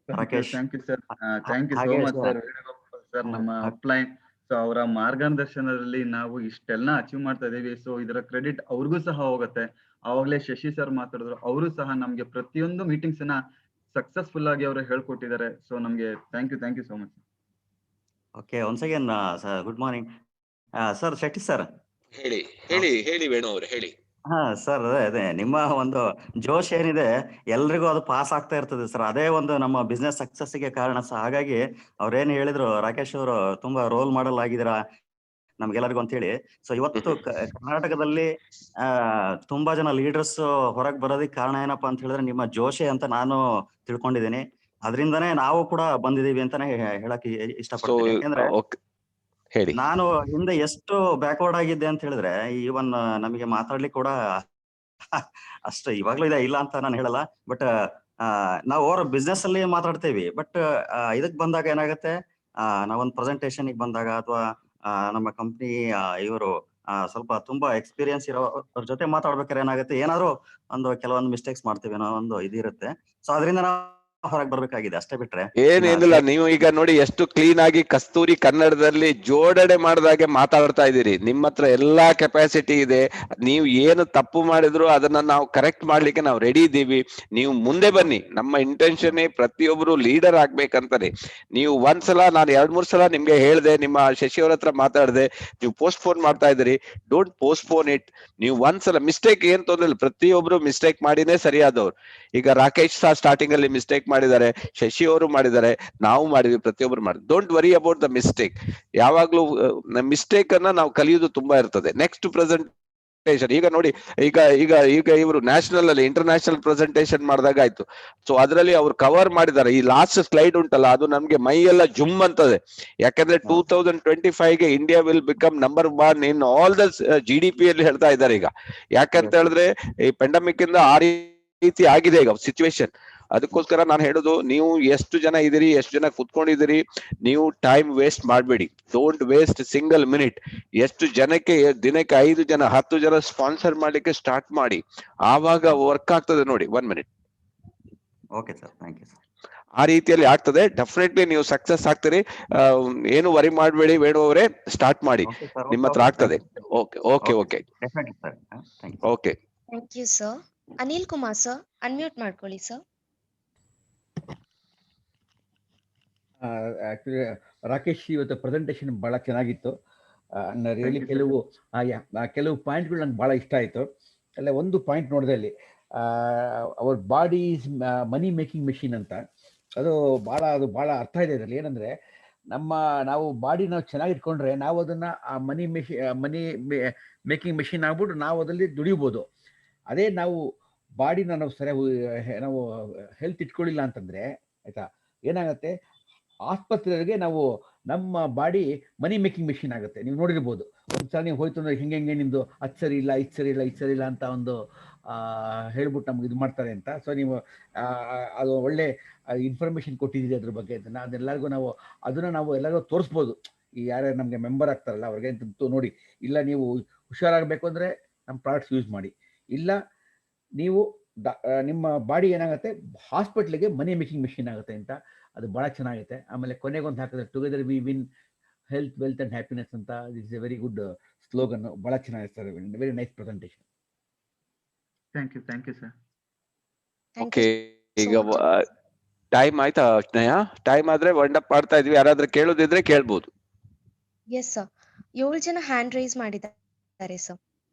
Rakesh. Thank you sir. Thank you so ಹಾಗೆ ಮಚ್ ಸರ್. ವೇಣುಗೋಪಾಲ್ ಸರ್ ನಮ್ಮ ಅಪ್ಲೈನ್. ಸೊ ಅವರ ಮಾರ್ಗದರ್ಶನದಲ್ಲಿ ನಾವು ಇಷ್ಟೆಲ್ಲ ಅಚೀವ್ ಮಾಡ್ತಾ ಇದೀವಿ. ಸೊ ಇದರ ಕ್ರೆಡಿಟ್ ಅವ್ರಿಗೂ ಸಹ ಹೋಗುತ್ತೆ. ಅವಾಗ್ಲೇ ಶಶಿ ಸರ್ ಮಾತಾಡಿದ್ರು, ಅವರು ಸಹ ನಮ್ಗೆ ಪ್ರತಿಯೊಂದು ಮೀಟಿಂಗ್ಸ್ ಅನ್ನ ಸಕ್ಸಸ್ಫುಲ್ ಆಗಿ ಅವರು ಹೇಳ್ಕೊಟ್ಟಿದ್ದಾರೆ. ಸೊ ನಮ್ಗೆ thank you so much. Okay, once again good morning sir. Shetty sir ಹೇಳಿ ವೇಣು ಅವ್ರೆ ಹೇಳಿ. ಸರ್, ಅದೇ ನಿಮ್ಮ ಒಂದು ಜೋಶ್ ಏನಿದೆ ಎಲ್ರಿಗೂ ಅದು ಪಾಸ್ ಆಗ್ತಾ ಇರ್ತದೆ ಸರ್. ಅದೇ ಒಂದು ನಮ್ಮ ಬಿಸ್ನೆಸ್ ಸಕ್ಸಸ್ಗೆ ಕಾರಣ ಸರ್. ಹಾಗಾಗಿ ಅವ್ರೇನ್ ಹೇಳಿದ್ರು, ರಾಕೇಶ್ ಅವರು ತುಂಬಾ ರೋಲ್ ಮಾಡೆಲ್ ಆಗಿದ್ದೀರಾ ನಮ್ಗೆಲ್ಲರಿಗೂ ಅಂತ ಹೇಳಿ. ಸೊ ಇವತ್ತು ಕರ್ನಾಟಕದಲ್ಲಿ ತುಂಬಾ ಜನ ಲೀಡರ್ಸ್ ಹೊರಗೆ ಬರೋದಕ್ಕೆ ಕಾರಣ ಏನಪ್ಪಾ ಅಂತ ಹೇಳಿದ್ರೆ ನಿಮ್ಮ ಜೋಶೆ ಅಂತ ನಾನು ತಿಳ್ಕೊಂಡಿದ್ದೀನಿ. ಅದರಿಂದನೇ ನಾವು ಕೂಡ ಬಂದಿದೀವಿ ಅಂತಾನೆ ಹೇಳಕ್ ಇಷ್ಟಪಡ್ತೀನಿ. ಯಾಕಂದ್ರೆ ಹೇಳಿ, ನಾನು ಹಿಂದೆ ಎಷ್ಟು ಬ್ಯಾಕ್ವರ್ಡ್ ಆಗಿದ್ದೆ ಅಂತ ಹೇಳಿದ್ರೆ, ಈವನ್ ನಮಗೆ ಮಾತಾಡ್ಲಿಕ್ಕೆ ಕೂಡ ಅಷ್ಟು ಇವಾಗ್ಲೂ ಇದೆ, ಇಲ್ಲ ಅಂತ ನಾನು ಹೇಳಲ್ಲ. ಬಟ್ ನಾವು ಓವರ್ ಬಿಸ್ನೆಸ್ ಅಲ್ಲಿ ಮಾತಾಡ್ತೇವಿ. ಬಟ್ ಇದಕ್ ಬಂದಾಗ ಏನಾಗುತ್ತೆ, ನಾವೊಂದು ಪ್ರೆಸೆಂಟೇಶನ್ ಬಂದಾಗ ಅಥವಾ ನಮ್ಮ ಕಂಪ್ನಿ ಇವರು ಸ್ವಲ್ಪ ತುಂಬಾ ಎಕ್ಸ್ಪೀರಿಯನ್ಸ್ ಇರೋ ಅವ್ರ ಜೊತೆ ಮಾತಾಡ್ಬೇಕಾದ್ರೆ ಏನಾಗುತ್ತೆ, ಏನಾದ್ರು ಕೆಲವೊಂದು ಮಿಸ್ಟೇಕ್ಸ್ ಮಾಡ್ತೀವಿ ಅನ್ನೋ ಒಂದು ಇದಿರುತ್ತೆ. ಸೊ ಅದರಿಂದ ನಾವು ಹೊರಗೆ ಬರ್ಬೇಕಾಗಿದೆ, ಅಷ್ಟೇ ಬಿಟ್ರೆ ಏನಿಲ್ಲ. ನೀವು ಈಗ ನೋಡಿ ಎಷ್ಟು ಕ್ಲೀನ್ ಆಗಿ ಕಸ್ತೂರಿ ಕನ್ನಡದಲ್ಲಿ ಜೋಡಣೆ ಮಾಡಿದಾಗೆ ಮಾತಾಡ್ತಾ ಇದ್ದೀರಿ. ನಿಮ್ಮ ಹತ್ರ ಎಲ್ಲಾ ಕೆಪಾಸಿಟಿ ಇದೆ. ನೀವು ಏನು ತಪ್ಪು ಮಾಡಿದ್ರು ಅದನ್ನ ನಾವು ಕರೆಕ್ಟ್ ಮಾಡ್ಲಿಕ್ಕೆ ನಾವು ರೆಡಿ ಇದ್ದೀವಿ. ನೀವು ಮುಂದೆ ಬನ್ನಿ. ನಮ್ಮ ಇಂಟೆನ್ಷನ್ ಪ್ರತಿಯೊಬ್ರು ಲೀಡರ್ ಆಗ್ಬೇಕಂತಾನೆ. ನೀವು ಒಂದ್ಸಲ, ನಾನು 2-3 ಸಲ ನಿಮ್ಗೆ ಹೇಳ್ದೆ, ನಿಮ್ಮ ಶಶಿ ಅವ್ರ ಹತ್ರ ಮಾತಾಡ್ದೆ, ನೀವು ಪೋಸ್ಟ್ಪೋನ್ ಮಾಡ್ತಾ ಇದ್ದೀರಿ. Don't postpone it. ನೀವು ಒಂದ್ಸಲ ಮಿಸ್ಟೇಕ್ ಏನ್ ತೊಂದ್ರೆ ಇಲ್ಲ, ಪ್ರತಿಯೊಬ್ರು ಮಿಸ್ಟೇಕ್ ಮಾಡಿನೇ ಸರಿಯಾದವ್ರು. ಈಗ ರಾಕೇಶ್ ಸಹ ಸ್ಟಾರ್ಟಿಂಗ್ ಅಲ್ಲಿ ಮಿಸ್ಟೇಕ್ ಮಾಡಿದ್ದಾರೆ, ಶಶಿ ಅವರು ಮಾಡಿದ್ದಾರೆ, ನಾವು ಮಾಡಿದ್ವಿ, ಪ್ರತಿಯೊಬ್ಬರು ಮಾಡಿದ್ವಿ. Don't worry about the mistake. ಯಾವಾಗ್ಲೂ ಮಿಸ್ಟೇಕ್ ಅನ್ನ ನಾವು ಕಲಿಯೋದು ತುಂಬಾ ಇರ್ತದೆ. ನೆಕ್ಸ್ಟ್ ಪ್ರೆಸೆಂಟೇಶನ್ ಈಗ ನೋಡಿ, ಈಗ ಇವರು ನ್ಯಾಷನಲ್ ಅಲ್ಲಿ ಇಂಟರ್ನ್ಯಾಷನಲ್ ಪ್ರೆಸೆಂಟೇಶನ್ ಮಾಡಿದಾಗ ಆಯ್ತು. ಸೊ ಅದರಲ್ಲಿ ಅವ್ರು ಕವರ್ ಮಾಡಿದ್ದಾರೆ. ಈ ಲಾಸ್ಟ್ ಸ್ಲೈಡ್ ಉಂಟಲ್ಲ, ಅದು ನಮ್ಗೆ ಮೈ ಎಲ್ಲ ಜುಮ್ ಅಂತದೆ. ಯಾಕಂದ್ರೆ 2025ಗೆ India will become number 1 in all the GDP ಅಲ್ಲಿ ಹೇಳ್ತಾ ಇದ್ದಾರೆ ಈಗ. ಯಾಕಂತ ಹೇಳಿದ್ರೆ ಈ ಪೆಂಡಮಿಕ್ ಇಂದ ಆ ರೀತಿ ಆಗಿದೆ ಈಗ ಸಿಚುವೇಶನ್. ಅದಕ್ಕೋಸ್ಕರ ನಾನು ಹೇಳೋದು, ನೀವು ಎಷ್ಟು ಜನ ಇದೀರಿ, ಎಷ್ಟು ಜನ ಕುತ್ಕೊಂಡಿದ್ದೀರಿ, ನೀವು ಟೈಮ್ ವೇಸ್ಟ್ ಮಾಡಬೇಡಿ. Don't waste single minute. ಎಷ್ಟು ಜನಕ್ಕೆ ದಿನಕ್ಕೆ 5 ಜನ 10 ಜನ ಸ್ಪಾನ್ಸರ್ ಮಾಡ್ಲಿಕ್ಕೆ ಸ್ಟಾರ್ಟ್ ಮಾಡಿ, ಆವಾಗ ವರ್ಕ್ ಆಗ್ತದೆ ನೋಡಿ. 1 minute. Okay sir, thank you sir. ಆ ರೀತಿಯಲ್ಲಿ ಆಗ್ತದೆ. ಡೆಫಿನೆಟ್ಲಿ ನೀವು ಸಕ್ಸಸ್ ಆಗ್ತೀರಿ. ಏನು ವರಿ ಮಾಡಬೇಡಿ ವೇಣು ಅವರೇ, ಸ್ಟಾರ್ಟ್ ಮಾಡಿ, ನಿಮ್ಮ ಹತ್ರ ಆಗ್ತದೆ. Okay. Okay. Thank you sir. Anil Kumar sir, unmute ಮಾಡ್ಕೊಳ್ಳಿ ಸರ್. ಆಕ್ಚುಲಿ ರಾಕೇಶ್ ಇವತ್ತು ಪ್ರೆಸೆಂಟೇಶನ್ ಬಹಳ ಚೆನ್ನಾಗಿತ್ತು. ರಿಯಲಿ ಕೆಲವು ಪಾಯಿಂಟ್ಗಳು ನಂಗೆ ಬಹಳ ಇಷ್ಟ ಆಯಿತು. ಅಲ್ಲ, ಒಂದು ಪಾಯಿಂಟ್ ನೋಡಿದೆ ಅಲ್ಲಿ, hour body is money making machine ಅಂತ. ಅದು ಬಹಳ ಅರ್ಥ ಇದೆ ಇದರಲ್ಲಿ. ಏನಂದ್ರೆ ನಾವು ಬಾಡಿ ನಾವು ಚೆನ್ನಾಗಿ ಇಟ್ಕೊಂಡ್ರೆ ನಾವು ಅದನ್ನ ಆ ಮನಿ ಮೇಕಿಂಗ್ ಮೆಷಿನ್ ಆಗ್ಬಿಟ್ಟು ನಾವು ಅದರಲ್ಲಿ ದುಡಿಬೋದು. ಅದೇ ನಾವು ಬಾಡಿನ ನಾವು ಸರಿಯಾಗಿ ನಾವು ಹೆಲ್ತ್ ಇಟ್ಕೊಳ್ಳಿಲ್ಲ ಅಂತಂದ್ರೆ ಆಯ್ತಾ, ಏನಾಗುತ್ತೆ, ಆಸ್ಪತ್ರೆಗೆ ನಾವು ನಮ್ಮ ಬಾಡಿ ಮನಿ ಮೇಕಿಂಗ್ ಮೆಷಿನ್ ಆಗುತ್ತೆ. ನೀವು ನೋಡಿರ್ಬೋದು, ಒಂದ್ಸಲ ನೀವು ಹೋಯ್ತು ಅಂದ್ರೆ ಹಿಂಗೆ ನಿಮ್ದು ಅದು ಸರಿ ಇಲ್ಲ, ಇದು ಸರಿ ಇಲ್ಲ, ಇದು ಸರಿ ಇಲ್ಲ ಅಂತ ಒಂದು ಹೇಳ್ಬಿಟ್ಟು ನಮ್ಗೆ ಇದು ಮಾಡ್ತಾರೆ ಅಂತ. ಸೊ ನೀವು ಅದು ಒಳ್ಳೆ ಇನ್ಫಾರ್ಮೇಶನ್ ಕೊಟ್ಟಿದ್ದೀರಿ ಅದ್ರ ಬಗ್ಗೆ. ಅದೆಲ್ಲರಿಗೂ ನಾವು ಎಲ್ಲರಿಗೂ ತೋರಿಸ್ಬೋದು. ಈ ಯಾರ್ಯಾರು ನಮಗೆ ಮೆಂಬರ್ ಆಗ್ತಾರಲ್ಲ ಅವ್ರಿಗೆ ನೋಡಿ, ಇಲ್ಲ ನೀವು ಹುಷಾರಾಗಬೇಕು ಅಂದ್ರೆ ನಮ್ಮ ಪ್ರಾಡಕ್ಟ್ಸ್ ಯೂಸ್ ಮಾಡಿ, ಇಲ್ಲ ನೀವು ನಿಮ್ಮ ಬಾಡಿ ಏನಾಗುತ್ತೆ ಹಾಸ್ಪಿಟ್ಲಿಗೆ ಮನಿ ಮೇಕಿಂಗ್ ಮೆಷಿನ್ ಆಗುತ್ತೆ ಅಂತ. ಅದು ಬಹಳ ಚೆನ್ನಾಗೈತೆ. ಆಮೇಲೆ ಕೊನೆಗೊಂದು ಹಾಕಿದ್ರೆ together we win health, wealth and happiness ಅಂತ. This is a very good slogan. ಬಹಳ ಚೆನ್ನಾಗಿದೆ sir, very nice presentation. Thank you sir. Okay, ಈಗ ಟೈಮ್ ಆಯ್ತಾ ಸ್ನೇಹ? ಟೈಮ್ ಆದ್ರೆ ವೈಂಡ್ ಅಪ್ ಮಾಡ್ತಾ ಇದೀವಿ. ಯಾರಾದ್ರೂ ಕೇಳೋದಿದ್ರೆ ಕೇಳ್ಬೋದು. ಎಸ್ ಸರ್, 7 ಜನ ಹ್ಯಾಂಡ್ ರೈಸ್ ಮಾಡಿದ್ದಾರೆ sir.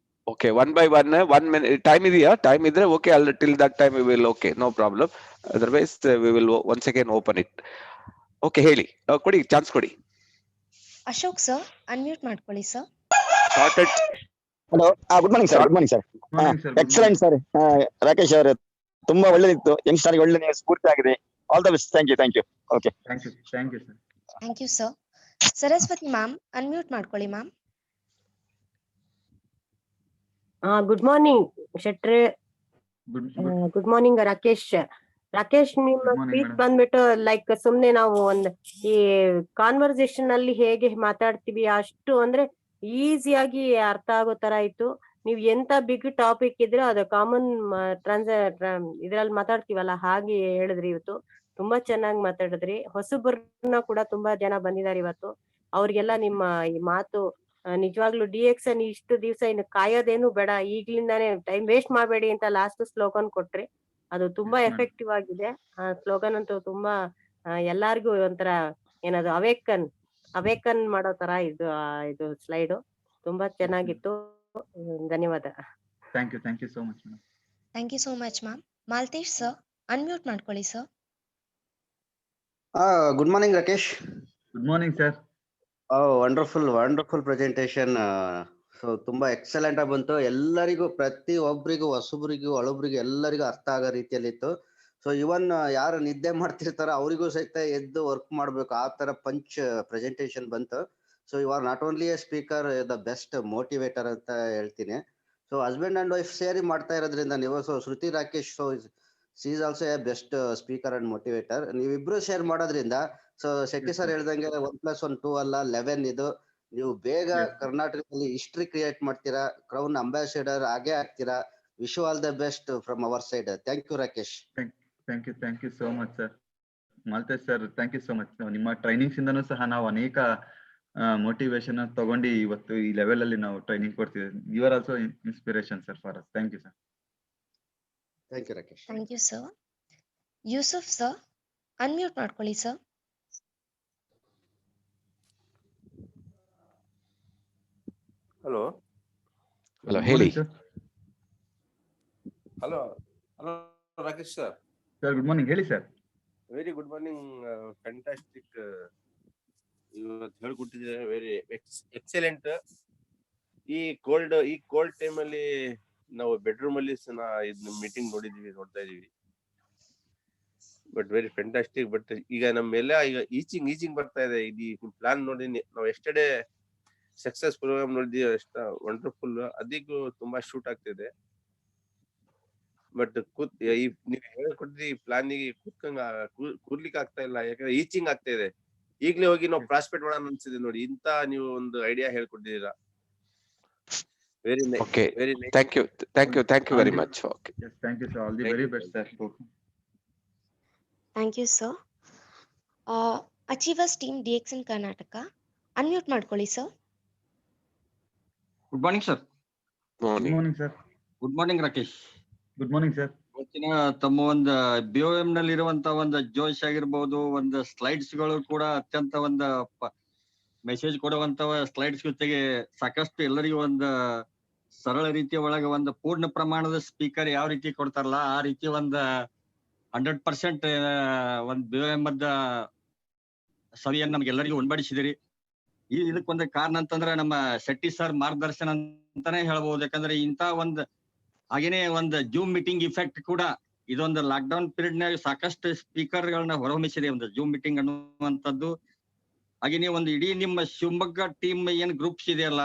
Okay, 1 by 1 1 minute time ಇದೆಯಾ? ಟೈಮ್ ಇದ್ರೆ okay, all till that time we will, okay, no problem. Otherwise we will once again open it. Okay, ಹೇಳಿ, ಕೊಡಿ, ಚಾನ್ಸ್ ಕೊಡಿ. ಅಶೋಕ್ ಸರ್, ಅನ್ಮ್ಯೂಟ್ ಮಾಡ್ಕೊಳ್ಳಿ sir. Started. Hello, good morning sir. Good morning sir. Excellent sir. Rakesh ಅವರೇ, ತುಂಬಾ ಒಳ್ಳೇದಿತ್ತು. ಯಂಗ್ಸ್ಟರ್ಗೆ ಒಳ್ಳೆ ಸ್ಫೂರ್ತಿ ಆಗಿದೆ. All the best. Thank you. Okay, thank you sir. Thank you sir. Saraswati ma'am, unmute ಮಾಡ್ಕೊಳ್ಳಿ ಮ್ಯಾಮ್. ಗುಡ್ ಮಾರ್ನಿಂಗ್ ಶೆಟ್ರೆ. Good morning Rakesh. ನಿಮ್ಮ ಸ್ಪೀಚ್ ಬಂದ್ಬಿಟ್ಟು ಲೈಕ್ ಸುಮ್ನೆ ನಾವು ಒಂದು ಈ ಕಾನ್ವರ್ಸೇಷನ್ ಅಲ್ಲಿ ಹೇಗೆ ಮಾತಾಡ್ತೀವಿ ಅಷ್ಟು ಅಂದ್ರೆ ಈಸಿಯಾಗಿ ಅರ್ಥ ಆಗೋ ತರ ಇತ್ತು. ನೀವ್ ಎಂತ ಬಿಗ್ ಟಾಪಿಕ್ ಇದ್ರೆ ಅದು ಕಾಮನ್ ಇದ್ರಲ್ಲಿ ಮಾತಾಡ್ತೀವಲ್ಲ ಹಾಗೆ ಹೇಳಿದ್ರಿ. ಇವತ್ತು ತುಂಬಾ ಚೆನ್ನಾಗಿ ಮಾತಾಡಿದ್ರಿ. ಹೊಸಬರನ್ನ ಕೂಡ ತುಂಬಾ ಜನ ಬಂದಿದ್ದಾರೆ ಇವತ್ತು. ಅವ್ರಿಗೆಲ್ಲ ನಿಮ್ಮ ಈ ಮಾತು ನಿಜವಾಗ್ಲೂ DXN ಇಷ್ಟು ದಿವಸ ಇನ್ನು ಕಾಯೋದೇನು ಬೇಡ, ಈಗ್ಲಿಂದಾನೇ ಟೈಮ್ ವೇಸ್ಟ್ ಮಾಡಬೇಡಿ ಅಂತ ಲಾಸ್ಟ್ ಸ್ಲೋಗನ್ ಕೊಟ್ರಿ. ಅದು ತುಂಬಾ ಎಫೆಕ್ಟಿವ್ ಆಗಿದೆ. ಆ ಸ್ಲೋಗನ್ ಅಂತೂ ತುಂಬಾ ಎಲ್ಲಾರ್ಗು ಒಂಥರ ಏನದು ಅವೇಕನ್ ಮಾಡೋ ತರ ಇದು ಸ್ಲೈಡ್ ತುಂಬಾ ಚೆನ್ನಾಗಿತ್ತು. ಧನ್ಯವಾದ. Thank you so much madam. Thank you so much ma'am. Maltesh sir, unmute ಮಾಡ್ಕೊಳ್ಳಿ sir. Good morning Rakesh. Good morning sir. Wonderful presentation. So ತುಂಬಾ ಎಕ್ಸಲೆಂಟ್ ಆಗಿ ಬಂತು. ಎಲ್ಲರಿಗೂ, ಪ್ರತಿ ಒಬ್ಬರಿಗೂ, ಹೊಸಬ್ರಿಗೂ ಹಳಬ್ರಿಗೂ ಎಲ್ಲರಿಗೂ ಅರ್ಥ ಆಗೋ ರೀತಿಯಲ್ಲಿ ಇತ್ತು. ಸೊ ಇವನ್ ಯಾರು ನಿದ್ದೆ ಮಾಡ್ತಿರ್ತಾರೋ ಅವರಿಗೂ ಸಹಿತ ಎದ್ದು ವರ್ಕ್ ಮಾಡ್ಬೇಕು, ಆ ತರ ಪಂಚ್ ಪ್ರೆಸೆಂಟೇಶನ್ ಬಂತು. So you are not only a speaker, the best motivator ಅಂತ ಹೇಳ್ತೀನಿ. ಸೊ ಹಸ್ಬೆಂಡ್ ಅಂಡ್ ವೈಫ್ ಸೇರಿ ಮಾಡ್ತಾ ಇರೋದ್ರಿಂದ ನೀವು, so Shruti Rakesh, so she is also a best speaker and motivator. ನೀವಿಬ್ರು ಶೇರ್ ಮಾಡೋದ್ರಿಂದ, ಸೊ ಶೆಟ್ಟಿ ಸರ್ ಹೇಳ್ದಂಗೆ 1+1 2 ಅಲ್ಲ 11 ಇದು. ನೀವು ಬೇಗ ಕರ್ನಾಟಕದಲ್ಲಿ ಹಿಸ್ಟ್ರಿ ಕ್ರಿಯೇಟ್ ಮಾಡ್ತೀರಾ, ಕ್ರೌನ್ ಅಂಬಾಸಿಡರ್ ಆಗೇ ಆಗ್ತೀರಾ. Wish all the best from our side. Thank you Rakesh. Thank you so much sir. Malthesh sir, thank you so much. ನಿಮ್ಮ ಟ್ರೈನಿಂಗ್ಸ್ ಇಂದನೂ ಸಹ ನಾವು ಅನೇಕ ಮೋಟಿವೇಶನ್ ತಗೊಂಡು ಇವತ್ತು ಈ ಲೆವೆಲ್ ಅಲ್ಲಿ ನಾವು ಟ್ರೈನಿಂಗ್ ಕೊಡ್ತೀವಿ. You are also inspiration sir for us. Thank you sir. Thank you Rakesh. Thank you sir. Yusuf sir, unmute ಮಾಡ್ಕೊಳ್ಳಿ ಸರ್. ಹಲೋ ಹೇಳಿ. Hello Rakesh sir. Good morning, ಹೇಳಿ sir. Very good morning. Fantastic ಇವತ್ತು ಹೇಳ್ಕೊಟ್ಟಿದ್ದೀರಾ. Very excellent. ಈ cold time ಅಲ್ಲಿ ನಾವು bedroom ಅಲ್ಲಿ meeting ನೋಡ್ತಾ ಇದೀವಿ. But very fantastic. ಬಟ್ ಈಗ ನಮ್ಮೆಲ್ಲ ಈಗ ಈಚಿಂಗ್ ಬರ್ತಾ ಇದೆ. ಇದು ಪ್ಲಾನ್ ನೋಡಿ ನಾವು ಎಸ್ಟರ್ಡೇ ಸಕ್ಸಸ್ ಪ್ರೋಗ್ರಾಮ್ ನೋಡಿದ್ವಿ, ಎಷ್ಟು ವಂಡರ್ಫುಲ್. ಅದಕ್ಕೂ ತುಂಬಾ ಶೂಟ್ ಆಗ್ತಿದೆ. ಬಟ್ ನೀವು ಹೇಳ್ಕೊಟ್ಟಿದ್ರಿ ಪ್ಲಾನಿಗೆ ಕೂರ್ಲಿಕ್ಕೆ ಆಗ್ತಾ ಇಲ್ಲ, ಯಾಕಂದ್ರೆ ಈಚಿಂಗ್ ಆಗ್ತಾ ಇದೆ. ಈಗ್ಲೇ ಹೋಗಿ ನಾವು ಪ್ರಾಸ್ಪೆಕ್ಟ್ ಮಾಡೋಣ ಅನ್ಸಿದೆ ನೋಡಿ. ಇಂತ ನೀವು ಒಂದು ಐಡಿಯಾ ಹೇಳ್ಕೊಟ್ಟಿದ್ದೀರಾ. Very nice. Thank you very much. Okay, thank you sir. All the very best sir. Thank you sir. Achievers team DXN Karnataka, unmute ಮಾಡ್ಕೊಳ್ಳಿ sir. Good morning sir. Good morning sir. Good morning Rakesh. Good morning sir. ಇವತ್ತಿನ ತಮ್ಮ ಒಂದು BOM ನಲ್ಲಿ ಇರುವಂತ ಒಂದು ಜೋಶ್ ಆಗಿರ್ಬಹುದು, ಒಂದು slides ಗಳು ಕೂಡ ಅತ್ಯಂತ ಒಂದು ಮೆಸೇಜ್ ಕೊಡುವಂತ ಸ್ಲೈಡ್ಸ್ ಜೊತೆಗೆ ಸಾಕಷ್ಟು ಎಲ್ಲರಿಗೂ ಒಂದು ಸರಳ ರೀತಿಯ ಒಳಗೆ ಒಂದು ಪೂರ್ಣ ಪ್ರಮಾಣದ ಸ್ಪೀಕರ್ ಯಾವ ರೀತಿ ಕೊಡ್ತಾರಲ್ಲ ಆ ರೀತಿ ಒಂದು 100% ಒಂದು BOM ಸವಿಯನ್ನು ನಮ್ಗೆಲ್ಲರಿಗೂ ಉಣಬಡಿಸಿದಿರಿ. ಇದಕ್ಕೊಂದು ಕಾರಣ ಅಂತಂದ್ರೆ ನಮ್ಮ ಶೆಟ್ಟಿ ಸರ್ ಮಾರ್ಗದರ್ಶನ ಅಂತಾನೆ ಹೇಳ್ಬಹುದು. ಯಾಕಂದ್ರೆ ಇಂತ ಒಂದ್ ಹಾಗೇನೆ ಒಂದು ಜೂಮ್ ಮೀಟಿಂಗ್ ಇಫೆಕ್ಟ್ ಕೂಡ ಇದೊಂದು ಲಾಕ್ಡೌನ್ ಪೀರಿಯಡ್ ನಾಗ ಸಾಕಷ್ಟು ಸ್ಪೀಕರ್ ಗಳನ್ನ ಹೊರಹೊಮ್ಮಿಸಿದೆ ಒಂದು ಜೂಮ್ ಮೀಟಿಂಗ್ ಅನ್ನುವಂಥದ್ದು. ಹಾಗೇನೆ ಒಂದು ಇಡೀ ನಿಮ್ಮ ಶಿವಮೊಗ್ಗ ಟೀಮ್ ಏನ್ ಗ್ರೂಪ್ಸ್ ಇದೆಯಲ್ಲ,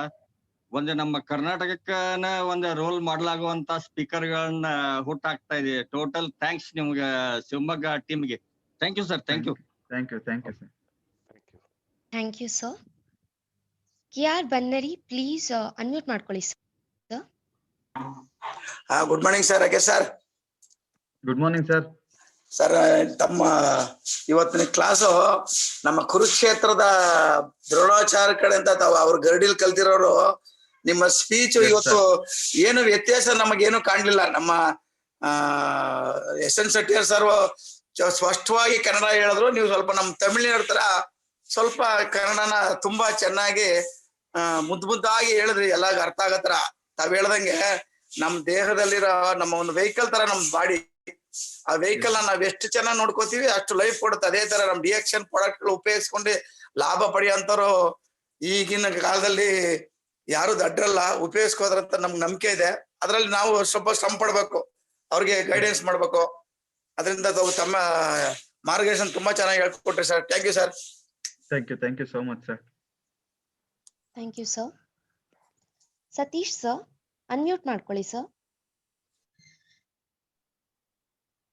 ಒಂದು ನಮ್ಮ ಕರ್ನಾಟಕಕ್ಕನ ಒಂದು ರೋಲ್ ಮಾಡೆಲ್ ಆಗುವಂತ ಸ್ಪೀಕರ್ ಗಳನ್ನ ಹುಟ್ಟಾಗ್ತಾ ಇದೆ. ಟೋಟಲ್ ಥ್ಯಾಂಕ್ಸ್ ನಿಮ್ಗೆ ಶಿವಮೊಗ್ಗ ಟೀಮ್ಗೆ. Thank you sir. Thank you. Thank you sir. Thank you sir. KR Bannari please unmute ಮಾಡ್ಕೊಳ್ಳಿ sir. Good morning sir. Rakesh sir. Good morning sir. Sir, ತಮ್ಮ ಇವತ್ತಿನ ಕ್ಲಾಸು ನಮ್ಮ ಕುರುಕ್ಷೇತ್ರದ ದ್ರೋಣಾಚಾರ್ಯ ಕಡೆ ಅಂತ ಅವ್ರ ಗರ್ಡಿಲ್ ಕಲ್ತಿರೋರು. ನಿಮ್ಮ ಸ್ಪೀಚ್ ಇವತ್ತು ಏನು ವ್ಯತ್ಯಾಸ ನಮಗೇನು ಕಾಣ್ಲಿಲ್ಲ. ನಮ್ಮ SN ಶೆಟ್ಟಿಯರ್ ಸರ್ ಸ್ಪಷ್ಟವಾಗಿ ಕನ್ನಡ ಹೇಳಿದ್ರು. ನೀವು ಸ್ವಲ್ಪ ನಮ್ಮ ತಮಿಳಿನ ತರ ಸ್ವಲ್ಪ ಕನ್ನಡನ ತುಂಬಾ ಚೆನ್ನಾಗಿ ಮುದ್ದಾಗಿ ಹೇಳಿದ್ರಿ. ಎಲ್ಲಾಗ ಅರ್ಥ ಆಗತ್ರ. ತಾವ್ ಹೇಳ್ದಂಗೆ ನಮ್ ದೇಹದಲ್ಲಿರೋ ನಮ್ಮ ಒಂದು ವೆಹಿಕಲ್ ತರ ನಮ್ ಬಾಡಿ, ಆ ವೆಹಿಕಲ್ ನಾವ್ ಎಷ್ಟು ಚೆನ್ನಾಗಿ ನೋಡ್ಕೋತೀವಿ ಅಷ್ಟು ಲೈಫ್ ಕೊಡುತ್ತೆ. ಅದೇ ತರ ನಮ್ ಡಿಎಕ್ಷನ್ ಪ್ರಾಡಕ್ಟ್ ಗಳು ಉಪಯೋಗಿಸ್ಕೊಂಡು ಲಾಭ ಪಡೆಯುವಂತವ್ರು ಈಗಿನ ಕಾಲದಲ್ಲಿ ಯಾರು ದಡ್ರಲ್ಲ, ಉಪಯೋಗಿಸ್ಕೋದ್ರಂತ ನಮ್ಗೆ ನಂಬಿಕೆ ಇದೆ. ಅದ್ರಲ್ಲಿ ನಾವು ಸ್ವಲ್ಪ ಶ್ರಮ ಪಡ್ಬೇಕು, ಅವ್ರಿಗೆ ಗೈಡೆನ್ಸ್ ಮಾಡ್ಬೇಕು. ಅದರಿಂದ ತಮ್ಮ ಮಾರ್ಗದರ್ಶನ ತುಂಬಾ ಚೆನ್ನಾಗಿ ಹೇಳ್ಕೊಟ್ರಿ sir. Thank you sir. Thank you so much sir. Thank you sir. Satish sir unmute ಮಾಡ್ಕೊಳ್ಳಿ sir.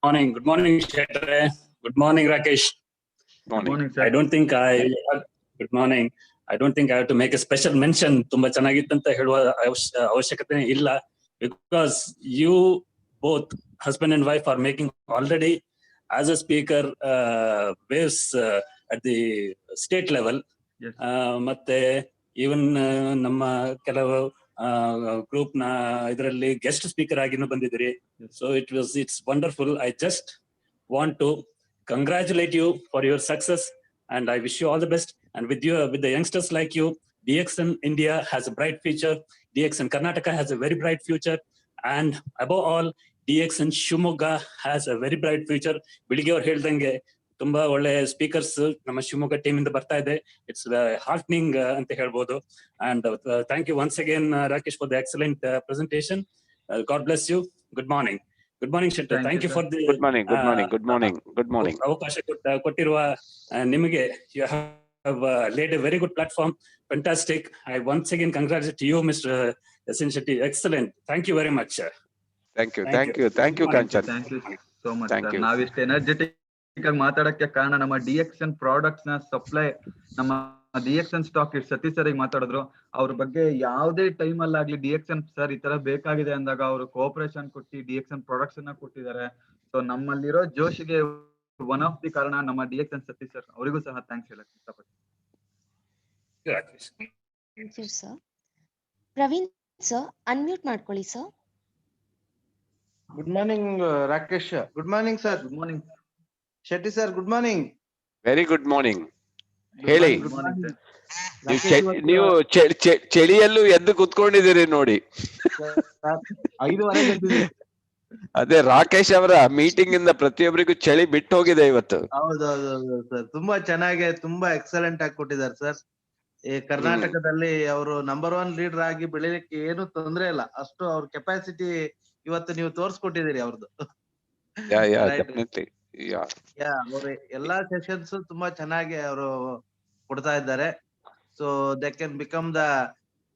Morning. Good morning, Shetre. Good morning, Rakesh. Good morning, sir. Good morning. I don't think I have to make a special mention. ತುಂಬಾ ಚೆನ್ನಾಗಿತ್ತಂತ ಹೇಳುವ ಅವಶ್ಯಕತೆ ಇಲ್ಲ. Because you both, husband and wife, are making already as a speaker waves at the state level. Yes. ಮತ್ತೆ even ನಮ್ಮ ಕೆಲವು group ನ ಇದರಲ್ಲಿ guest speaker ಆಗಿನೂ ಬಂದಿದ್ದೀರಿ. So it's wonderful. I just want to congratulate you for your success and I wish you all the best. And with the youngsters like you, DXN India has a bright future. DXN Karnataka has a very bright future. And above all, DXN Shivamogga has a very bright future. ಬೆಳಿಗ್ಗೆ ಅವ್ರು ಹೇಳ್ದಂಗೆ ತುಂಬಾ ಒಳ್ಳೆ speakers ನಮ್ಮ Shivamogga team ಇಂದ ಬರ್ತಾ ಇದೆ. It's heartening ಅಂತ ಹೇಳ್ಬೋದು. And thank you once again Rakesh for the excellent presentation. God bless you. Good morning. Good morning Shettar. Thank you for the ಅವಕಾಶ ಕೊಟ್ಟಿರುವ ನಿಮಗೆ. You have laid a very good platform. Fantastic. I once again congratulate you mister SN Shetty. Excellent. Thank you very much. Thank you Kanchan. Thank you so much sir. ನಾವಿಷ್ಟು energetic ಆಗಿ ಮಾತಾಡಕ್ಕೆ ಕಾರಣ ನಮ್ಮ DXN products ನ supply, ನಮ್ಮ DXN stock Satish sir ಮಾತಾಡಿದ್ರು. ಅವ್ರ ಬಗ್ಗೆ ಯಾವುದೇ ಟೈಮ್ ಅಲ್ಲಾಗ್ಲಿ DXN ಸರ್ ಈ ತರ ಬೇಕಾಗಿದೆ ಅಂದಾಗ ಅವರು ಕೋಆಪರೇಷನ್ ಕೊಟ್ಟು DXN ಪ್ರಾಡಕ್ಟ್ಸ್ ಅನ್ನ ಕೊಟ್ಟಿದ್ದಾರೆ. ಸೊ ನಮ್ಮಲ್ಲಿರೋ ಜೋಶಿಗೆ ಒನ್ ಆಫ್ ದಿ ಕಾರಣ ನಮ್ಮ DXN ಸತೀಶ್ ಸರ್. ಅವರಿಗೂ ಸಹ ಥ್ಯಾಂಕ್ಸ್ ಹೇಳಕ್ ಇಷ್ಟಪಡ್ತೀನಿ. Thank you sir. Praveen sir unmute ಮಾಡ್ಕೊಳ್ಳಿ sir. Good morning Rakesh. Good morning sir. Good morning Shetty sir. Good morning. Very good morning. ಹೇಳಿ. ನೀವು ಚಳಿಯಲ್ಲೂ ಎದ್ದು ಕುತ್ಕೊಂಡಿದ್ದೀರಿ ನೋಡಿ. 5:30 ಅದೇ ರಾಕೇಶ್ ಅವರ ಮೀಟಿಂಗ್ ಇಂದ ಪ್ರತಿಯೊಬ್ಬರಿಗೂ ಚಳಿ ಬಿಟ್ಟು ಹೋಗಿದೆ ಇವತ್ತು. ಹೌದೌದು ಸರ್. ತುಂಬಾ ಚೆನ್ನಾಗಿ, ತುಂಬಾ ಎಕ್ಸಲೆಂಟ್ ಆಗಿ ಕೊಟ್ಟಿದ್ದಾರೆ ಸರ್. ಈ ಕರ್ನಾಟಕದಲ್ಲಿ ಅವರು ನಂಬರ್ 1 ಲೀಡರ್ ಆಗಿ ಬೆಳಿಲಿಕ್ಕೆ ಏನು ತೊಂದ್ರೆ ಇಲ್ಲ. ಅಷ್ಟು ಅವ್ರ ಕೆಪಾಸಿಟಿ ಇವತ್ತು ನೀವು ತೋರ್ಸ್ಕೊಟ್ಟಿದ್ದೀರಿ ಅವ್ರದ್ದು. ಅವ್ರ ಎಲ್ಲಾ ಸೆಷನ್ಸ್ ತುಂಬಾ ಚೆನ್ನಾಗಿ ಅವರು ಕೊಡ್ತಾ ಇದ್ದಾರೆ. So they can become the